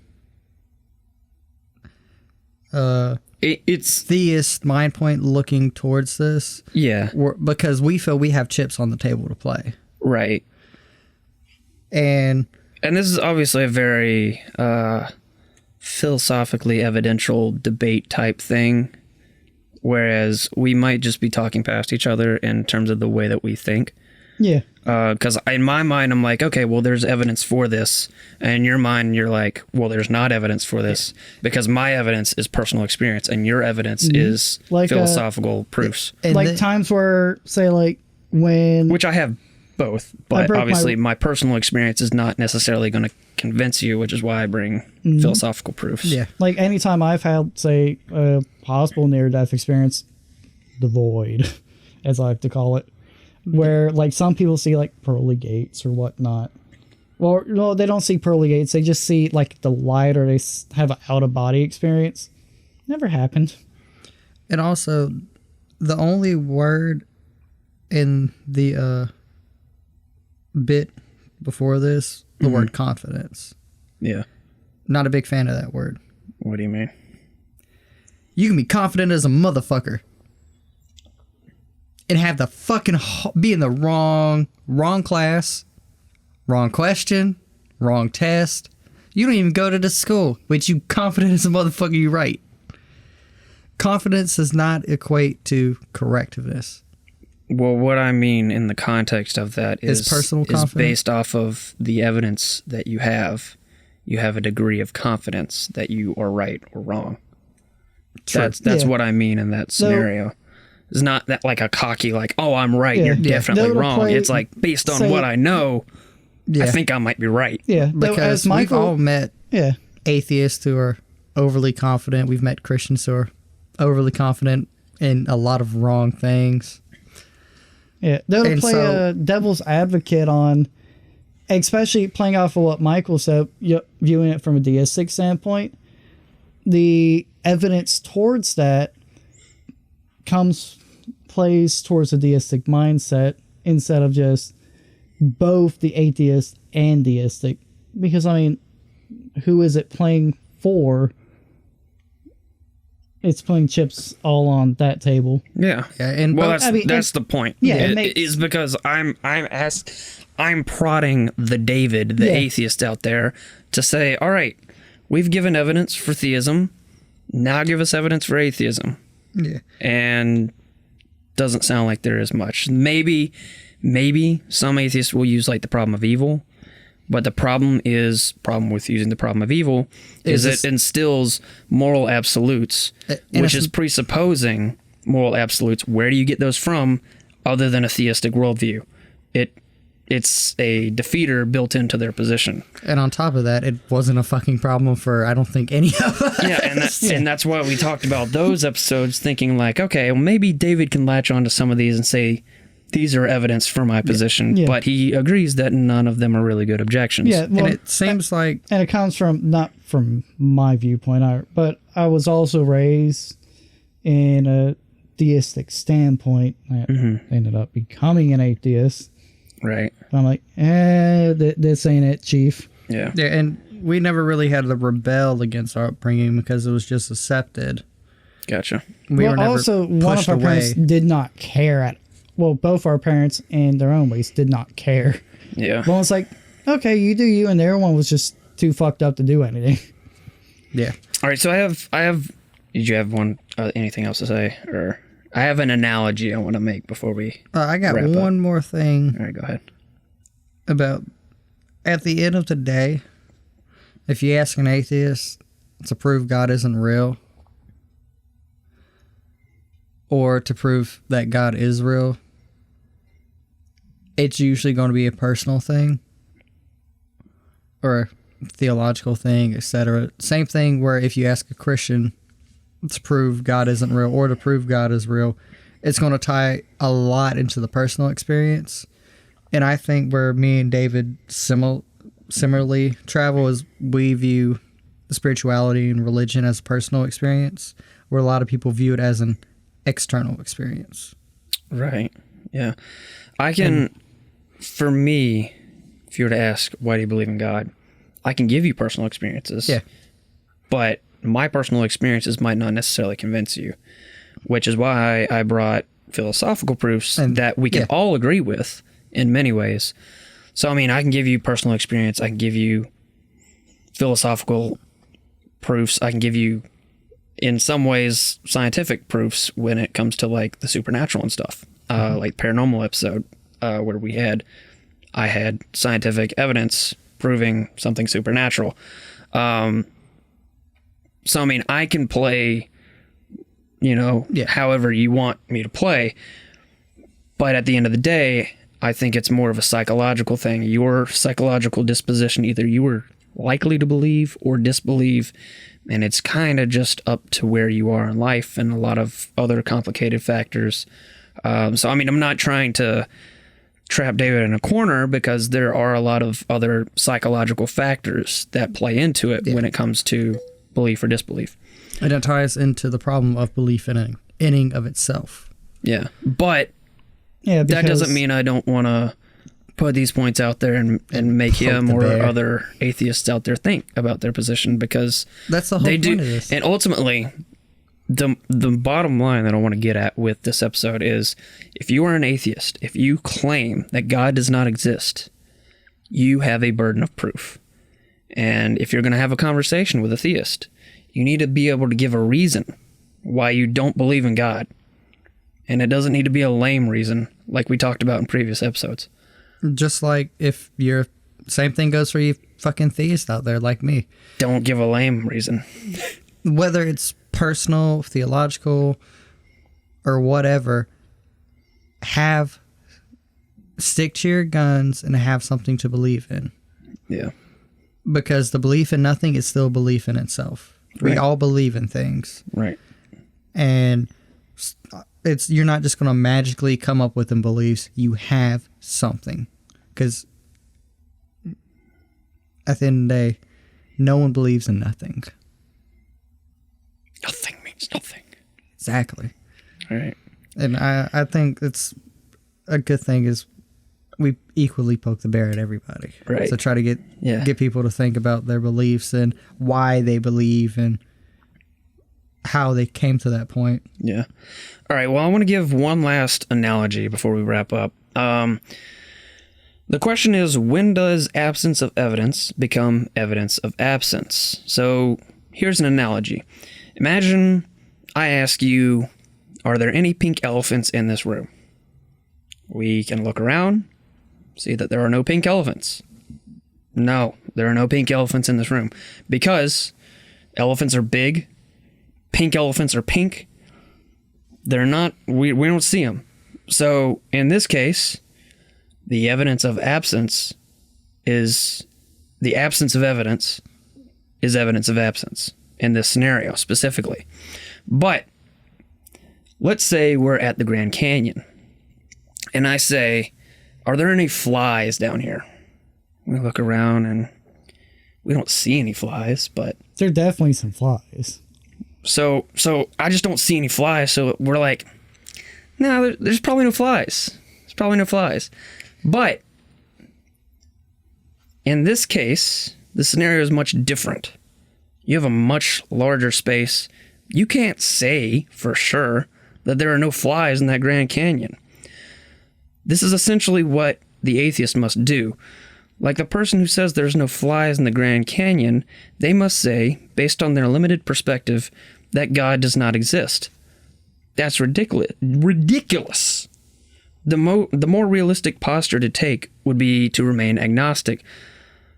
it's theist mind point looking towards this. Yeah. Because we feel we have chips on the table to play. Right. And this is obviously a very philosophically evidential debate type thing. whereas we might just be talking past each other in terms of the way that we think. Yeah. Because in my mind, I'm like, okay, well, there's evidence for this. And in your mind, you're like, well, there's not evidence for this because my evidence is personal experience and your evidence is Like, philosophical proofs. And Like times where, say, like when Which I have both, but broke obviously my personal experience is not necessarily going to convince you, which is why I bring philosophical proofs. Yeah. like anytime I've had, say, a possible near-death experience, the void, as I like to call it, where like some people see like pearly gates or whatnot. Well, no, they don't see pearly gates. They just see like the light, or they have an out-of-body experience. Never happened. And also, the only word in the bit before this, the word confidence. Yeah. Not a big fan of that word. What do you mean? You can be confident as a motherfucker and have the fucking be in the wrong class, wrong question, wrong test. You don't even go to the school, but you confident as a motherfucker you right. Confidence does not equate to correctiveness. Well, what I mean in the context of that is personal confidence? based off of the evidence that you have. You have a degree of confidence that you are right or wrong. True. That's Yeah. what I mean in that scenario. It's not that like a cocky, like, oh, I'm right, Yeah. you're Yeah. definitely They'll wrong. play- It's like, based on say- what I know, Yeah, I think I might be right. Yeah, though, because as Michael, we've all met yeah, atheists who are overly confident. We've met Christians who are overly confident in a lot of wrong things. yeah, they'll And play so- a devil's advocate on, especially playing off of what Michael said, viewing it from a deistic standpoint. The evidence towards that plays towards a deistic mindset instead of just both the atheist and deistic. Because, I mean, who is it playing for? It's playing chips all on that table. Yeah. Yeah, and Well, both- that's the point. Yeah, it It makes- is because I'm prodding the David, the Yeah. atheist out there, to say, all right, we've given evidence for theism. Now give us evidence for atheism. yeah. And doesn't sound like there is much. Maybe some atheists will use like the problem of evil, but the problem with using the problem of evil is Is it instills moral absolutes, And which it's- is presupposing moral absolutes. Where do you get those from other than a theistic worldview? It's a defeater built into their position. And on top of that, it wasn't a fucking problem for, I don't think, any of us. Yeah, and that's why we talked about those episodes, thinking like, okay, well, maybe David can latch onto some of these and say, these are evidence for my position. Yeah. But he agrees that none of them are really good objections. Yeah, well, And it seems like, and it comes from, not from my viewpoint, but I was also raised in a theistic standpoint. I ended up becoming an atheist. Right. And I'm like, this ain't it, Chief. Yeah. yeah, and we never really had to rebel against our upbringing because it was just accepted. Gotcha. We were never also, one pushed of our parents away. did not care both our parents in their own ways did not care. Yeah. One was like, okay, you do you, and the other one was just too fucked up to do anything. Yeah. All right. So I have. Did you have anything else to say, or I have an analogy I want to make before we? I got Wrap up. one more thing All right. Go ahead. about, at the end of the day, if you ask an atheist to prove God isn't real, or to prove that God is real, it's usually going to be a personal thing or a theological thing, etc. Same thing where if you ask a Christian to prove God isn't real or to prove God is real, it's going to tie a lot into the personal experience. And I think where me and David similarly travel is we view spirituality and religion as a personal experience, where a lot of people view it as an external experience. Right. Yeah. I can, for me, if you were to ask, why do you believe in God? I can give you personal experiences. Yeah. But my personal experiences might not necessarily convince you, which is why I brought philosophical proofs And- that we can yeah. all agree with in many ways. So, I mean, I can give you personal experience. I can give you philosophical proofs. I can give you in some ways, scientific proofs when it comes to like the supernatural and stuff. Like paranormal episode where I had scientific evidence proving something supernatural. So, I mean, I can play, however you want me to play. But at the end of the day, I think it's more of a psychological thing. Your psychological disposition, either you were likely to believe or disbelieve, and it's kind of just up to where you are in life and a lot of other complicated factors. So, I mean, I'm not trying to trap David in a corner because there are a lot of other psychological factors that play into it when it comes to belief or disbelief. And it ties into the problem of belief in and of itself. Yeah, but Yeah, that doesn't mean I don't want to put these points out there and make him or other atheists out there think about their position, because that's the whole they point do. of this. And ultimately, the bottom line that I want to get at with this episode is, if you are an atheist, if you claim that God does not exist, you have a burden of proof. And if you're going to have a conversation with a theist, you need to be able to give a reason why you don't believe in God. And it doesn't need to be a lame reason like we talked about in previous episodes. Just like if you're... Same thing goes for you fucking theists out there like me. Don't give a lame reason. Whether it's personal, theological, or whatever, stick to your guns and have something to believe in. Yeah. Because the belief in nothing is still belief in itself. Right. We all believe in things. Right. And you're not just going to magically come up with them beliefs. You have something. Because at the end of the day, no one believes in nothing. Nothing means nothing. Exactly. All right. And I think it's a good thing is we equally poke the bear at everybody. Right. So try to get people to think about their beliefs and why they believe and how they came to that point. Yeah. All right. Well, I want to give one last analogy before we wrap up. The question is, when does absence of evidence become evidence of absence? So here's an analogy. Imagine I ask you, are there any pink elephants in this room? We can look around, see that there are no pink elephants. No, there are no pink elephants in this room because elephants are big. Pink elephants are pink. They're not, we don't see them. So in this case, the evidence of absence is, the absence of evidence is evidence of absence in this scenario specifically. But let's say we're at the Grand Canyon and I say, are there any flies down here? We look around and we don't see any flies, but there are definitely some flies. So I just don't see any flies. So we're like, no, there's probably no flies. There's probably no flies. But in this case, the scenario is much different. You have a much larger space. You can't say for sure that there are no flies in that Grand Canyon. This is essentially what the atheist must do. Like the person who says there's no flies in the Grand Canyon, they must say, based on their limited perspective, that God does not exist. That's ridiculous. The more realistic posture to take would be to remain agnostic,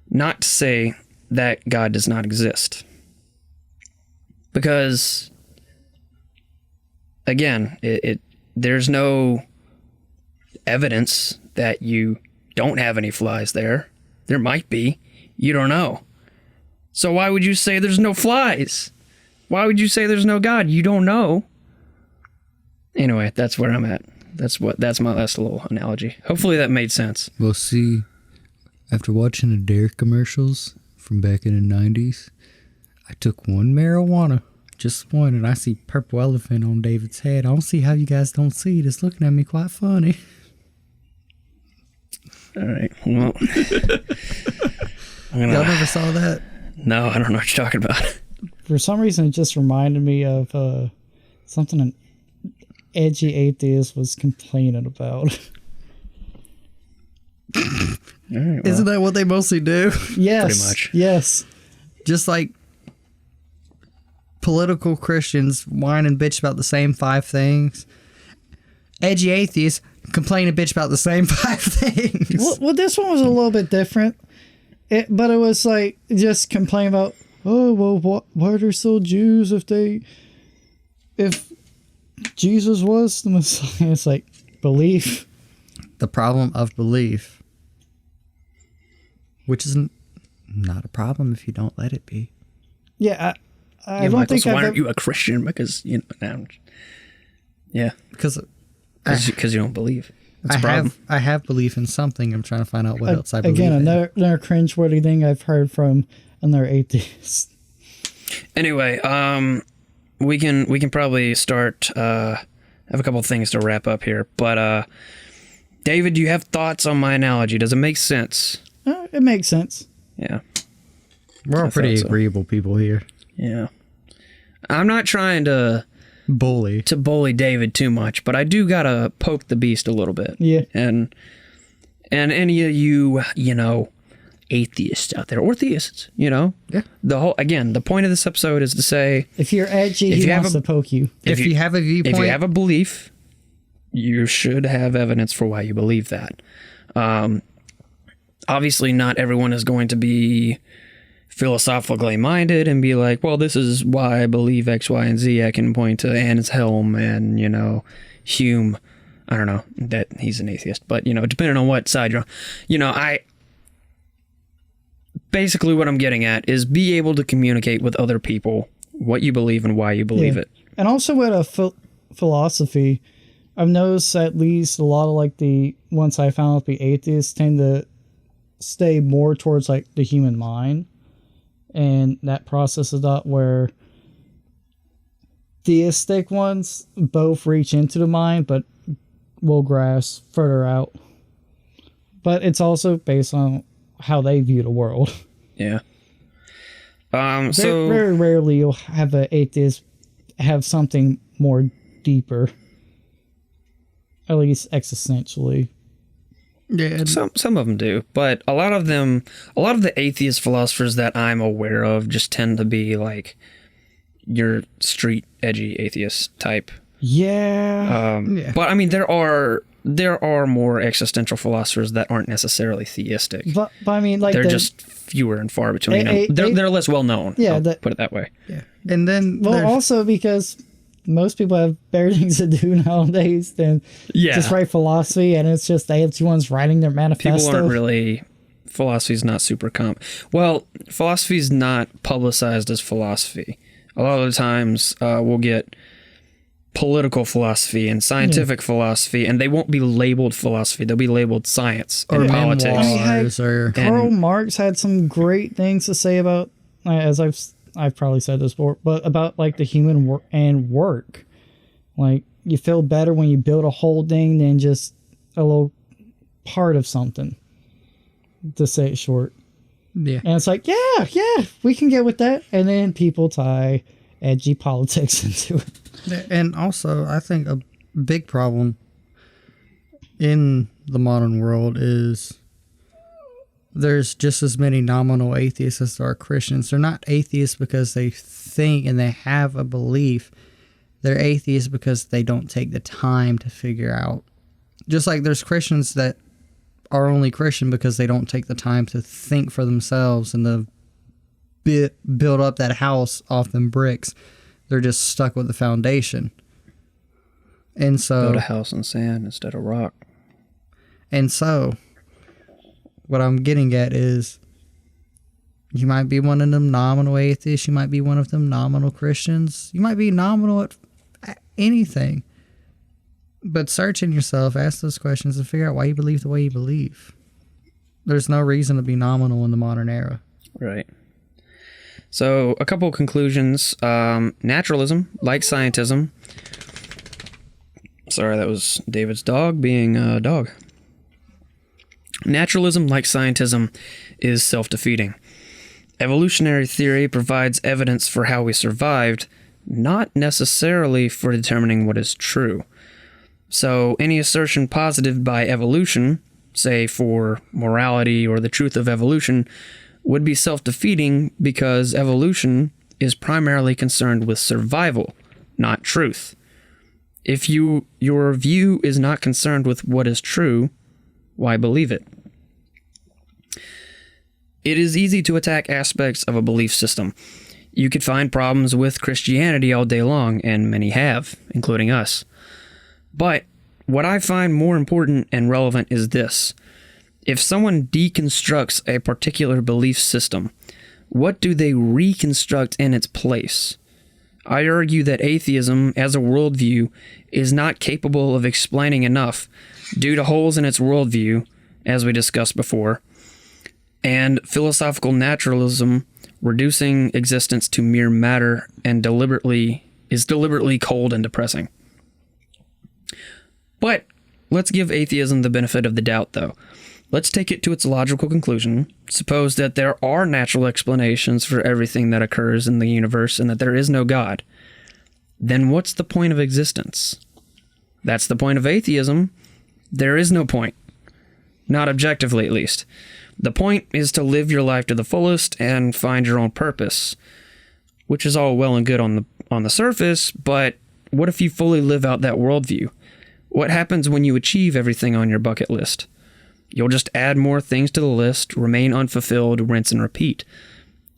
not to say that God does not exist. Because, again, there's no evidence that you don't have any flies there. There might be. You don't know. So why would you say there's no flies? Why would you say there's no God? You don't know. Anyway, that's where I'm at. That's my last little analogy. Hopefully that made sense. Well, see, after watching the Dare commercials from back in the 90s, I took one marijuana, just one, and I see purple elephant on David's head. I don't see how you guys don't see it. It's looking at me quite funny. All right. Well, Y'all never saw that? No, I don't know what you're talking about. For some reason, it just reminded me of something an edgy atheist was complaining about. All right, well, Isn't that what they mostly do? Yes. Pretty much. Yes. Just like political Christians whine and bitch about the same 5 things. Edgy atheists complain and bitch about the same 5 things. Well, this one was a little bit different. But it was like just complain about, oh, well, why are there still Jews if Jesus was the Messiah? It's like belief. The problem of belief, which is not a problem if you don't let it be. Yeah, I don't Michael, think so I've why aren't you a Christian? Because, you know, yeah. Because you don't believe. That's a problem. I have belief in something. I'm trying to find out what else I believe Again, in. another cringeworthy thing I've heard from another atheist. Anyway, we can probably start. Have a couple of things to wrap up here, but David, do you have thoughts on my analogy? Does it make sense? It makes sense. Yeah, We're all pretty agreeable people here. Yeah, I'm not trying to bully David too much, but I do gotta poke the beast a little bit. Yeah, and any of you know, atheists out there or theists, you know, the point of this episode is to say, if you're edgy, he wants to poke you. If you have a viewpoint, if you have a belief, you should have evidence for why you believe that. Obviously, not everyone is going to be philosophically minded and be like, well, this is why I believe X, Y, and Z. I can point to Anselm and, you know, Hume. I don't know that he's an atheist, but, you know, depending on what side you're on, you know, basically what I'm getting at is be able to communicate with other people what you believe and why you believe it. And also with a philosophy, I've noticed at least a lot of like the ones I found with the atheists tend to stay more towards like the human mind. And that process is not where theistic ones both reach into the mind, but will grasp further out. But it's also based on how they view the world. Yeah. So very rarely you'll have an atheist have something more deeper, at least existentially. Yeah, some of them do, but a lot of the atheist philosophers that I'm aware of just tend to be like your street edgy atheist type. Yeah. But I mean, there are more existential philosophers that aren't necessarily theistic. But I mean, like they're just fewer and far between. They're less well known. Yeah, I'll put it that way. Yeah, and then also because most people have better things to do nowadays than just write philosophy, and it's just the atheist ones writing their manifesto. People aren't really. Philosophy's not super Well, philosophy's not publicized as philosophy. A lot of the times, we'll get political philosophy and scientific philosophy, and they won't be labeled philosophy. They'll be labeled science or politics. Karl Marx had some great things to say about, as I've probably said this before, but about like the human work. Like you feel better when you build a whole thing than just a little part of something. To say it short. Yeah. And it's like, yeah, we can get with that. And then people tie edgy politics into it. And also, I think a big problem in the modern world is there's just as many nominal atheists as there are Christians. They're not atheists because they think and they have a belief. They're atheists because they don't take the time to figure out. Just like there's Christians that are only Christian because they don't take the time to think for themselves and to build up that house off them bricks. They're just stuck with the foundation. And so build a house in sand instead of rock. And so what I'm getting at is you might be one of them nominal atheists, you might be one of them nominal Christians, you might be nominal at anything. But search in yourself, ask those questions, and figure out why you believe the way you believe. There's no reason to be nominal in the modern era. Right. So, a couple of conclusions. Naturalism, like scientism. Sorry, that was David's dog being a dog. Naturalism, like scientism, is self-defeating. Evolutionary theory provides evidence for how we survived, not necessarily for determining what is true. So any assertion posited by evolution, say for morality or the truth of evolution, would be self-defeating because evolution is primarily concerned with survival, not truth. If your view is not concerned with what is true, why believe it? It is easy to attack aspects of a belief system. You could find problems with Christianity all day long, and many have, including us. But what I find more important and relevant is this. If someone deconstructs a particular belief system, what do they reconstruct in its place? I argue that atheism as a worldview is not capable of explaining enough due to holes in its worldview, as we discussed before, and philosophical naturalism reducing existence to mere matter and deliberately cold and depressing. But let's give atheism the benefit of the doubt, though. Let's take it to its logical conclusion. Suppose that there are natural explanations for everything that occurs in the universe and that there is no God. Then what's the point of existence? That's the point of atheism. There is no point. Not objectively, at least. The point is to live your life to the fullest and find your own purpose, which is all well and good on the surface, but what if you fully live out that worldview? What happens when you achieve everything on your bucket list? You'll just add more things to the list, remain unfulfilled, rinse and repeat.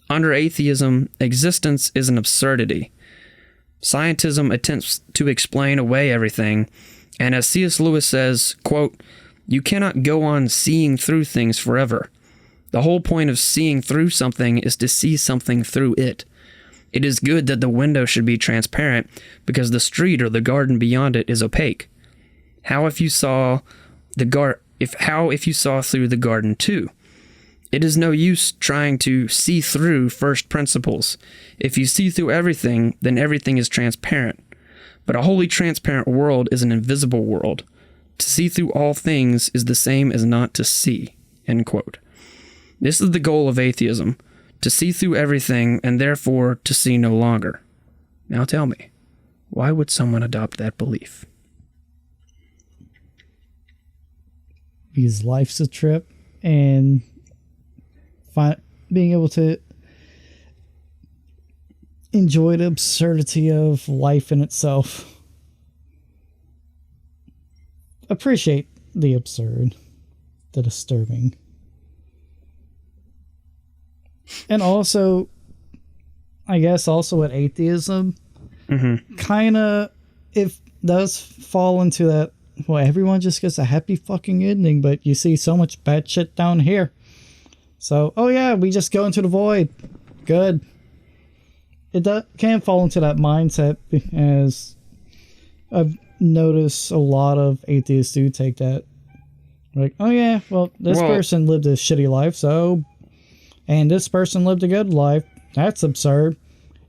Under atheism, existence is an absurdity. Scientism attempts to explain away everything, and as C.S. Lewis says, quote, "You cannot go on seeing through things forever. The whole point of seeing through something is to see something through it. It is good that the window should be transparent because the street or the garden beyond it is opaque. How if you saw through the garden too? It is no use trying to see through first principles. If you see through everything, then everything is transparent. But a wholly transparent world is an invisible world. To see through all things is the same as not to see." End quote. This is the goal of atheism, to see through everything and therefore to see no longer. Now tell me, why would someone adopt that belief? Because life's a trip, and being able to enjoy the absurdity of life in itself. Appreciate the absurd, the disturbing. And also, I guess also with atheism, kind of, it does fall into that, well, everyone just gets a happy fucking ending, but you see so much bad shit down here. So, oh yeah, we just go into the void. Good. It can fall into that mindset, as I've noticed a lot of atheists do take that. Like, oh yeah, well, this person lived a shitty life, and this person lived a good life. That's absurd.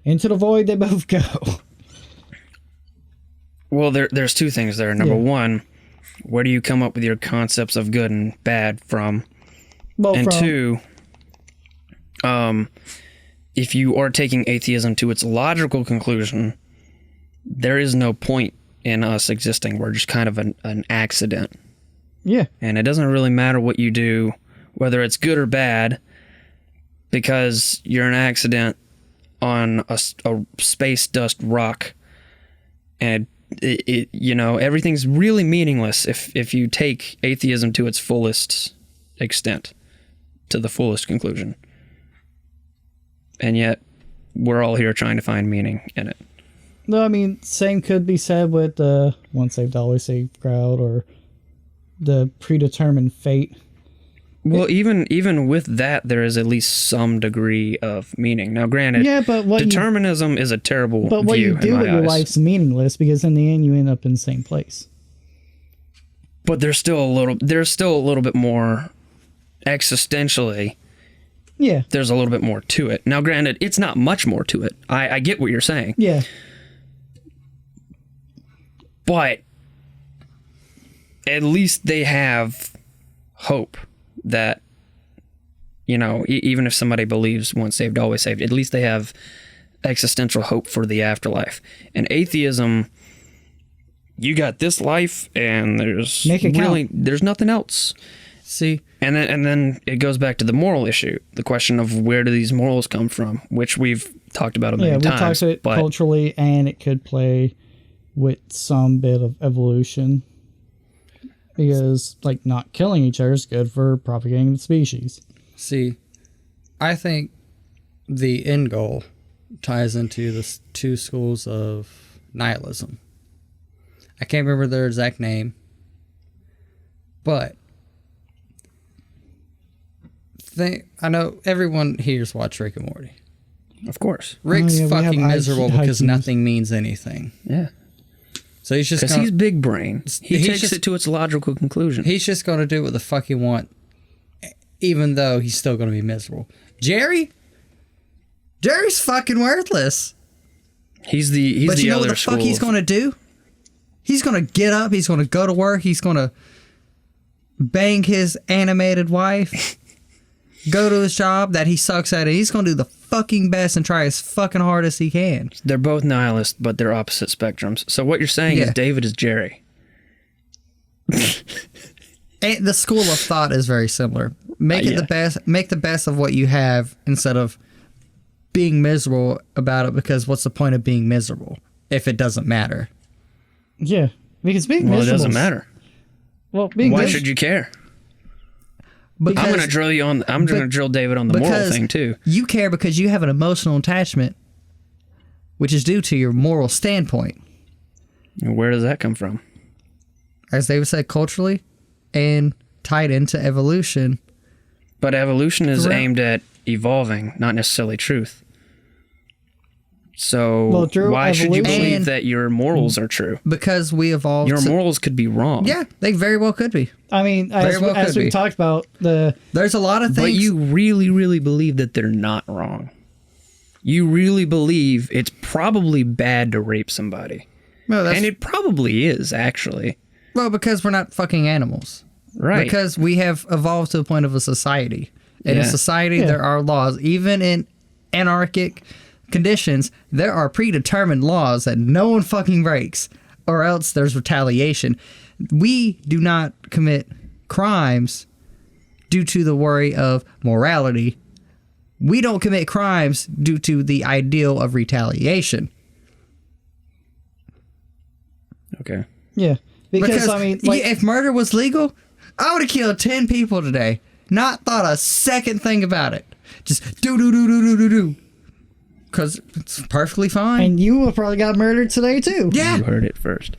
Into the void they both go. Well, there's two things there. Number one, where do you come up with your concepts of good and bad from? Two, if you are taking atheism to its logical conclusion, there is no point in us existing. We're just kind of an accident. Yeah. And it doesn't really matter what you do, whether it's good or bad, because you're an accident on a space dust rock, and it everything's really meaningless if you take atheism to its fullest extent, to the fullest conclusion. And yet, we're all here trying to find meaning in it. No, I mean, same could be said with the once saved, always saved crowd, or the predetermined fate. Well, even with that, there is at least some degree of meaning. Now, granted, but determinism is a terrible view. But what you do with your life's meaningless, because in the end, you end up in the same place. But there's still a little bit more existentially. Yeah. There's a little bit more to it. Now, granted, it's not much more to it. I get what you're saying. Yeah. But at least they have hope that, even if somebody believes once saved, always saved, at least they have existential hope for the afterlife. And atheism, you got this life and there's nothing else. See, and then it goes back to the moral issue, the question of where do these morals come from, which we've talked about a Yeah, million we times. talked about it but culturally, and it could play with some bit of evolution. Because, like, not killing each other is good for propagating the species. See, I think the end goal ties into the two schools of nihilism. I can't remember their exact name, but I know everyone here's watched Rick and Morty. of course. Rick's we have fucking miserable because IQs. nothing means anything. Yeah. So he's just Because gonna, he's big brain. He he's takes just- it to its logical conclusion. he's just going to do what the fuck he want, even though he's still going to be miserable. Jerry's fucking worthless. He's the But you know other what the school. fuck he's going to do? He's going to get up. He's going to go to work. He's going to bang his animated wife. Go to his job that he sucks at. And he's going to do the fucking best and try as fucking hard as he can. They're both nihilists, but they're opposite spectrums. So what you're saying is Yeah. David is Jerry. And the school of thought is very similar. Make it Yeah. the best. Make the best of what you have instead of being miserable about it. Because what's the point of being miserable if it doesn't matter? Yeah. Because being Well, it miserable... doesn't matter. Well, being Why mis- should you care? Because I'm gonna drill you on. I'm gonna drill David on the moral because thing too. you care because you have an emotional attachment, which is due to your moral standpoint, Where does that come from? as they would say, culturally, and tied into evolution. But evolution is Correct. aimed at evolving, not necessarily truth. So Well, Drew, why should you evolution- believe And- that your morals are true? Because we evolved. Your morals could be wrong. Yeah, they very well could be. I mean, as, well as could we be. talked about, There's a lot of things. But you really, really believe that they're not wrong. You really believe it's probably bad to rape somebody. well, that's, And it probably is, actually. well, because we're not fucking animals. Right. Because we have evolved to the point of a society. In a Yeah. society, Yeah. there are laws. Even in anarchic conditions, there are predetermined laws that no one fucking breaks, or else there's retaliation. We do not commit crimes due to the worry of morality. We don't commit crimes due to the ideal of retaliation. Okay. yeah. Because, I mean, like, if murder was legal, I would have killed 10 people today. Not thought a second thing about it. Just do. Because it's perfectly fine. and you have probably got murdered today, too. Yeah. You heard it first.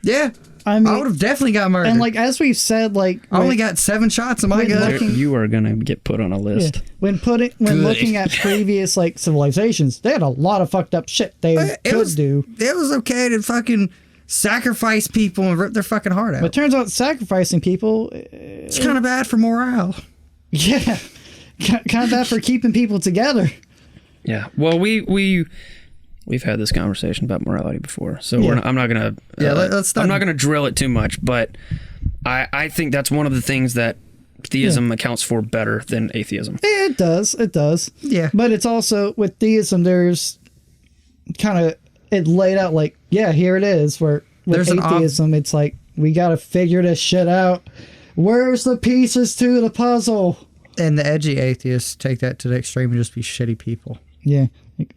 Yeah. I mean, I would have definitely got murdered. and like, as we've said, like, I only got 7 shots in my when gun. looking- You are going to get put on a yeah, list. when Good. looking at previous, like, civilizations, they had a lot of fucked up shit they could do. It was okay to fucking sacrifice people and rip their fucking heart out. But it turns out sacrificing people, It's kind of bad for morale. yeah, kind of bad for keeping people together. Yeah. Well, we've had this conversation about morality before, so Yeah. I'm not gonna. Yeah, let's not- I'm not gonna drill it too much, but I think that's one of the things that theism accounts for better than atheism. It does. Yeah. But it's also, with theism, there's kind of, it laid out like, yeah, here it is. Where with There's an atheism, it's like, we got to figure this shit out. Where's the pieces to the puzzle? And the edgy atheists take that to the extreme and just be shitty people. Yeah. Like,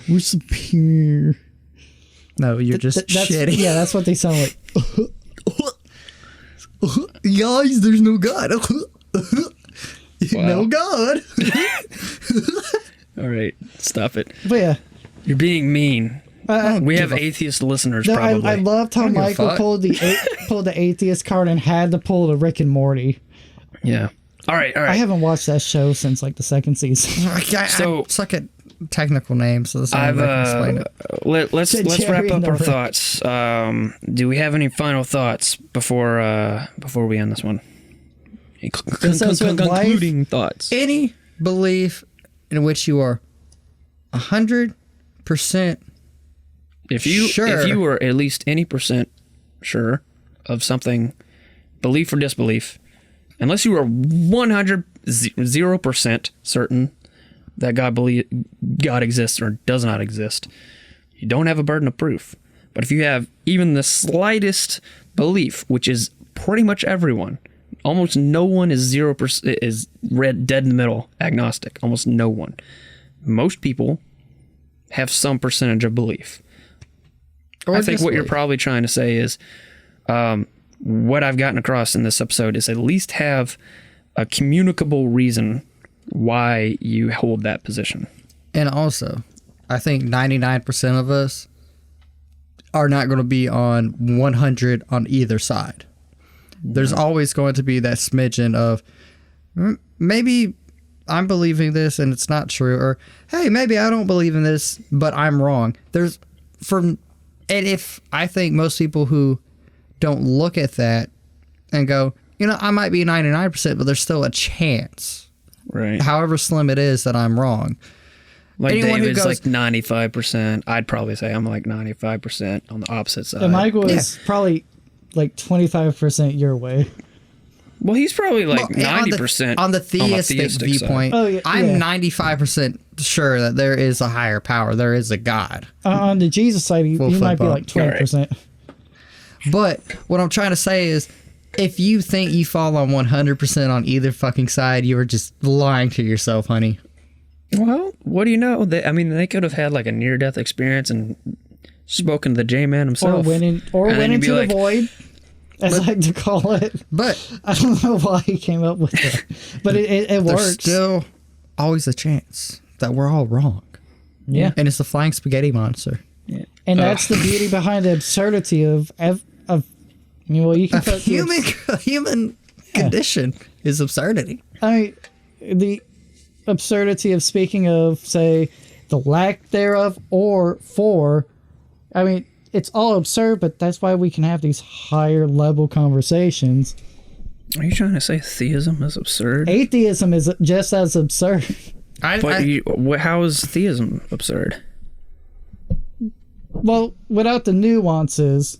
we're superior. No, you're just That's, shitty. yeah, that's what they sound like. Guys, there's no God. No Wow. God. All right, stop it. But yeah. You're being mean. We have atheist listeners, No, probably. I loved how I don't give a Michael fuck. pulled the atheist card and had to pull the Rick and Morty. Yeah. All right. I haven't watched that show since like the second season. So- it's like a technical name, so that's the only way I can explain it. Let's Jerry wrap and up the our Rick. thoughts. Do we have any final thoughts before we end this one? This is with life. Concluding thoughts. Any belief in which you are 100% If you Sure. were at least any percent sure of something, belief or disbelief, unless you were 0% certain that God exists or does not exist, you don't have a burden of proof. But if you have even the slightest belief, which is pretty much everyone, almost no one is 0% dead in the middle agnostic. Almost no one. Most people have some percentage of belief. Or I think what you're disbelief. probably trying to say is, what I've gotten across in this episode is at least have a communicable reason why you hold that position. And also, I think 99% of us are not going to be on 100 on either side. There's always going to be that smidgen of maybe I'm believing this and it's not true, or hey, maybe I don't believe in this, but I'm wrong. And if I think most people who don't look at that and go, I might be 99%, but there's still a chance, Right. however slim it is, that I'm wrong. Like Anyone who David's goes- like 95%. I'd probably say I'm like 95% on the opposite side. And Michael is probably like 25% your way. Well, he's probably like Well, 90% on the theistic side. viewpoint. Oh, yeah, I'm yeah. 95% sure that there is a higher power. There is a God. On the Jesus side, you Full might be flip like 20%. But what I'm trying to say is, if you think you fall on 100% on either fucking side, you are just lying to yourself, honey. Well, what do you know? They could have had like a near-death experience and spoken to the J-Man Or himself. went And then you'd into be the like, void, as I like to call it. But I don't know why he came up with that, but it there's works. still always a chance that we're all wrong. Yeah, And it's the flying spaghetti monster. and that's the beauty behind the absurdity of you can A put human condition is absurdity. the absurdity of speaking of, say, the lack thereof or for. It's all absurd, but that's why we can have these higher level conversations. are you trying to say theism is absurd? Atheism is just as absurd. How is theism absurd? Well, without the nuances,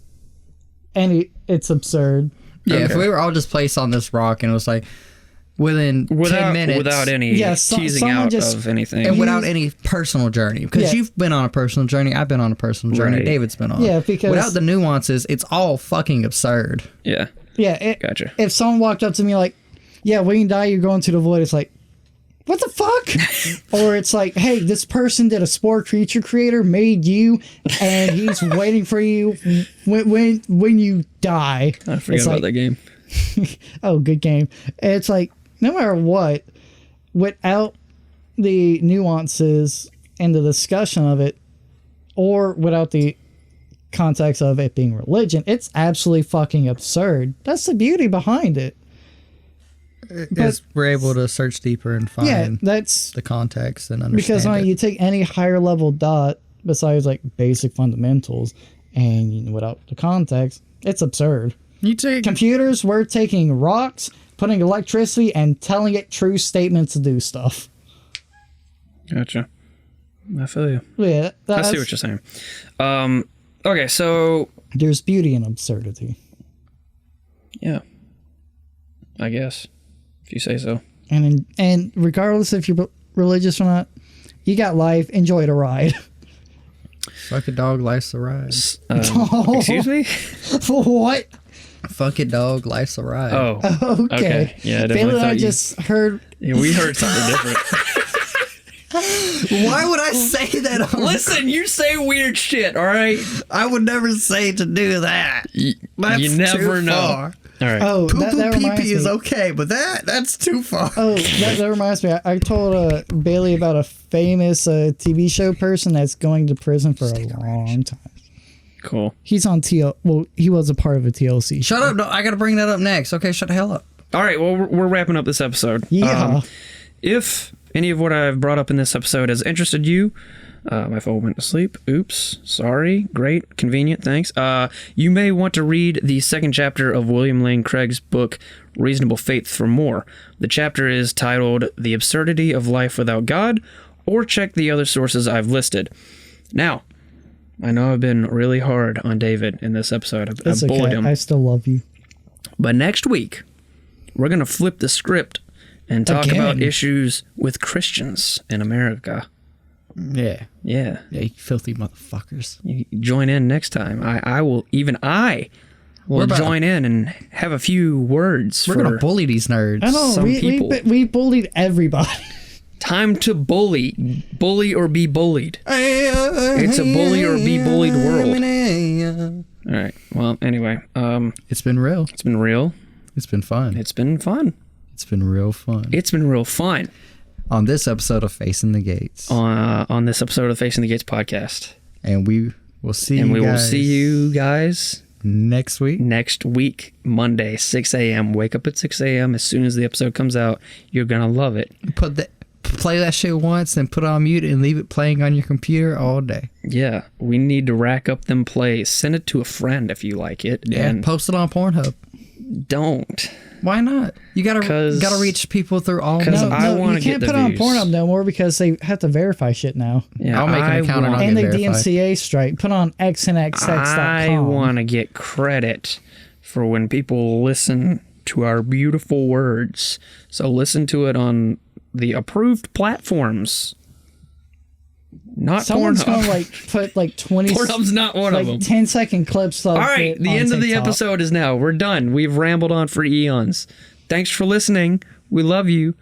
it's absurd. Yeah, if Okay. we were all just placed on this rock and it was like within 10 minutes. Without any Yeah, teasing someone out just- of anything. And without any personal journey. Because Yeah. you've been on a personal journey. I've been on a personal journey. Right. David's been on. Yeah, because- without the nuances, it's all fucking absurd. Yeah, Yeah, gotcha. if someone walked up to me like, yeah, when you die, you're going to the void, it's like, what the fuck? Or it's like, hey, this person did a spore creature creator, made you, and he's waiting for you when you die. I forgot It's about like, that game. oh, good game. And it's like, no matter what, without the nuances and the discussion of it, or without the context of it being religion, it's absolutely fucking absurd. That's the beauty behind it. Is we're able to search deeper and find Yeah, that's the context and because understand it. you take any higher level dot besides like basic fundamentals, and without the context, it's absurd. You take Computers, we're taking rocks, putting electricity, and telling it true statements to do stuff. Gotcha. I feel you. Yeah, I see what you're saying. Okay, so there's beauty in absurdity. yeah, I guess if you say so. And regardless if you're religious or not, you got life. Enjoy the ride. fuck a dog, life's a ride. Excuse me? What? Fuck it, dog, life's a ride. Oh, Okay. okay. Yeah, I definitely Bailey and I thought you. just heard. Yeah, we heard something different. Why would I say that? Listen, you say weird shit, all right? I would never say to do that. That's You never too know. far. All right. Oh, Poo that poo pee reminds pee is me. okay, but that's too far. Oh, that reminds me. I told Bailey about a famous TV show person that's going to prison for a long time. Cool. He's on TL. Well, he was a part of a TLC. Shut up! No, I gotta bring that up next. Okay, shut the hell up. All right, well, we're wrapping up this episode. Yeah. If any of what I've brought up in this episode has interested you, my phone went to sleep. Oops. Sorry. Great. Convenient. Thanks. You may want to read the second chapter of William Lane Craig's book, Reasonable Faith, for more. The chapter is titled The Absurdity of Life Without God, or check the other sources I've listed. Now, I know I've been really hard on David in this episode. That's I've bullied okay. him. I still love you. But next week, we're going to flip the script and talk Again. about issues with Christians in America. Yeah, Yeah. yeah, you filthy motherfuckers. You join in next time. I will join in and have a few words We're for gonna bully these nerds. I know. Some people. We bullied everybody. Time to bully. Bully or be bullied. It's a bully or be bullied world. All right. Well, anyway. It's been real. It's been real. It's been fun. It's been fun. It's been real fun. It's been real fun. On this episode of Facing the Gates. On this episode of Facing the Gates podcast. And we will see you guys. And we will see you guys next week. Next week, Monday, 6 a.m. Wake up at 6 a.m. As soon as the episode comes out, you're going to love it. Play that shit once and put it on mute and leave it playing on your computer all day. Yeah, we need to rack up them plays. Send it to a friend if you like it. Yeah, and post it on Pornhub. Don't. Why not? You gotta reach people through all. Because I want to get the views. You can't put it on Pornhub no more because they have to verify shit now. Yeah, I'll make an account and I'll and get the verified. DMCA strike. Put on xnxx.com. I want to get credit for when people listen to our beautiful words. So listen to it on the approved platforms. Not Someone's Pornhub. gonna put 20. Pornhub's not one of them. 10-second clips. All right, the end of the episode is now. We're done. We've rambled on for eons. Thanks for listening. We love you.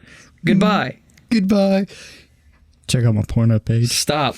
Goodbye. Goodbye. Check out my Pornhub page. Stop.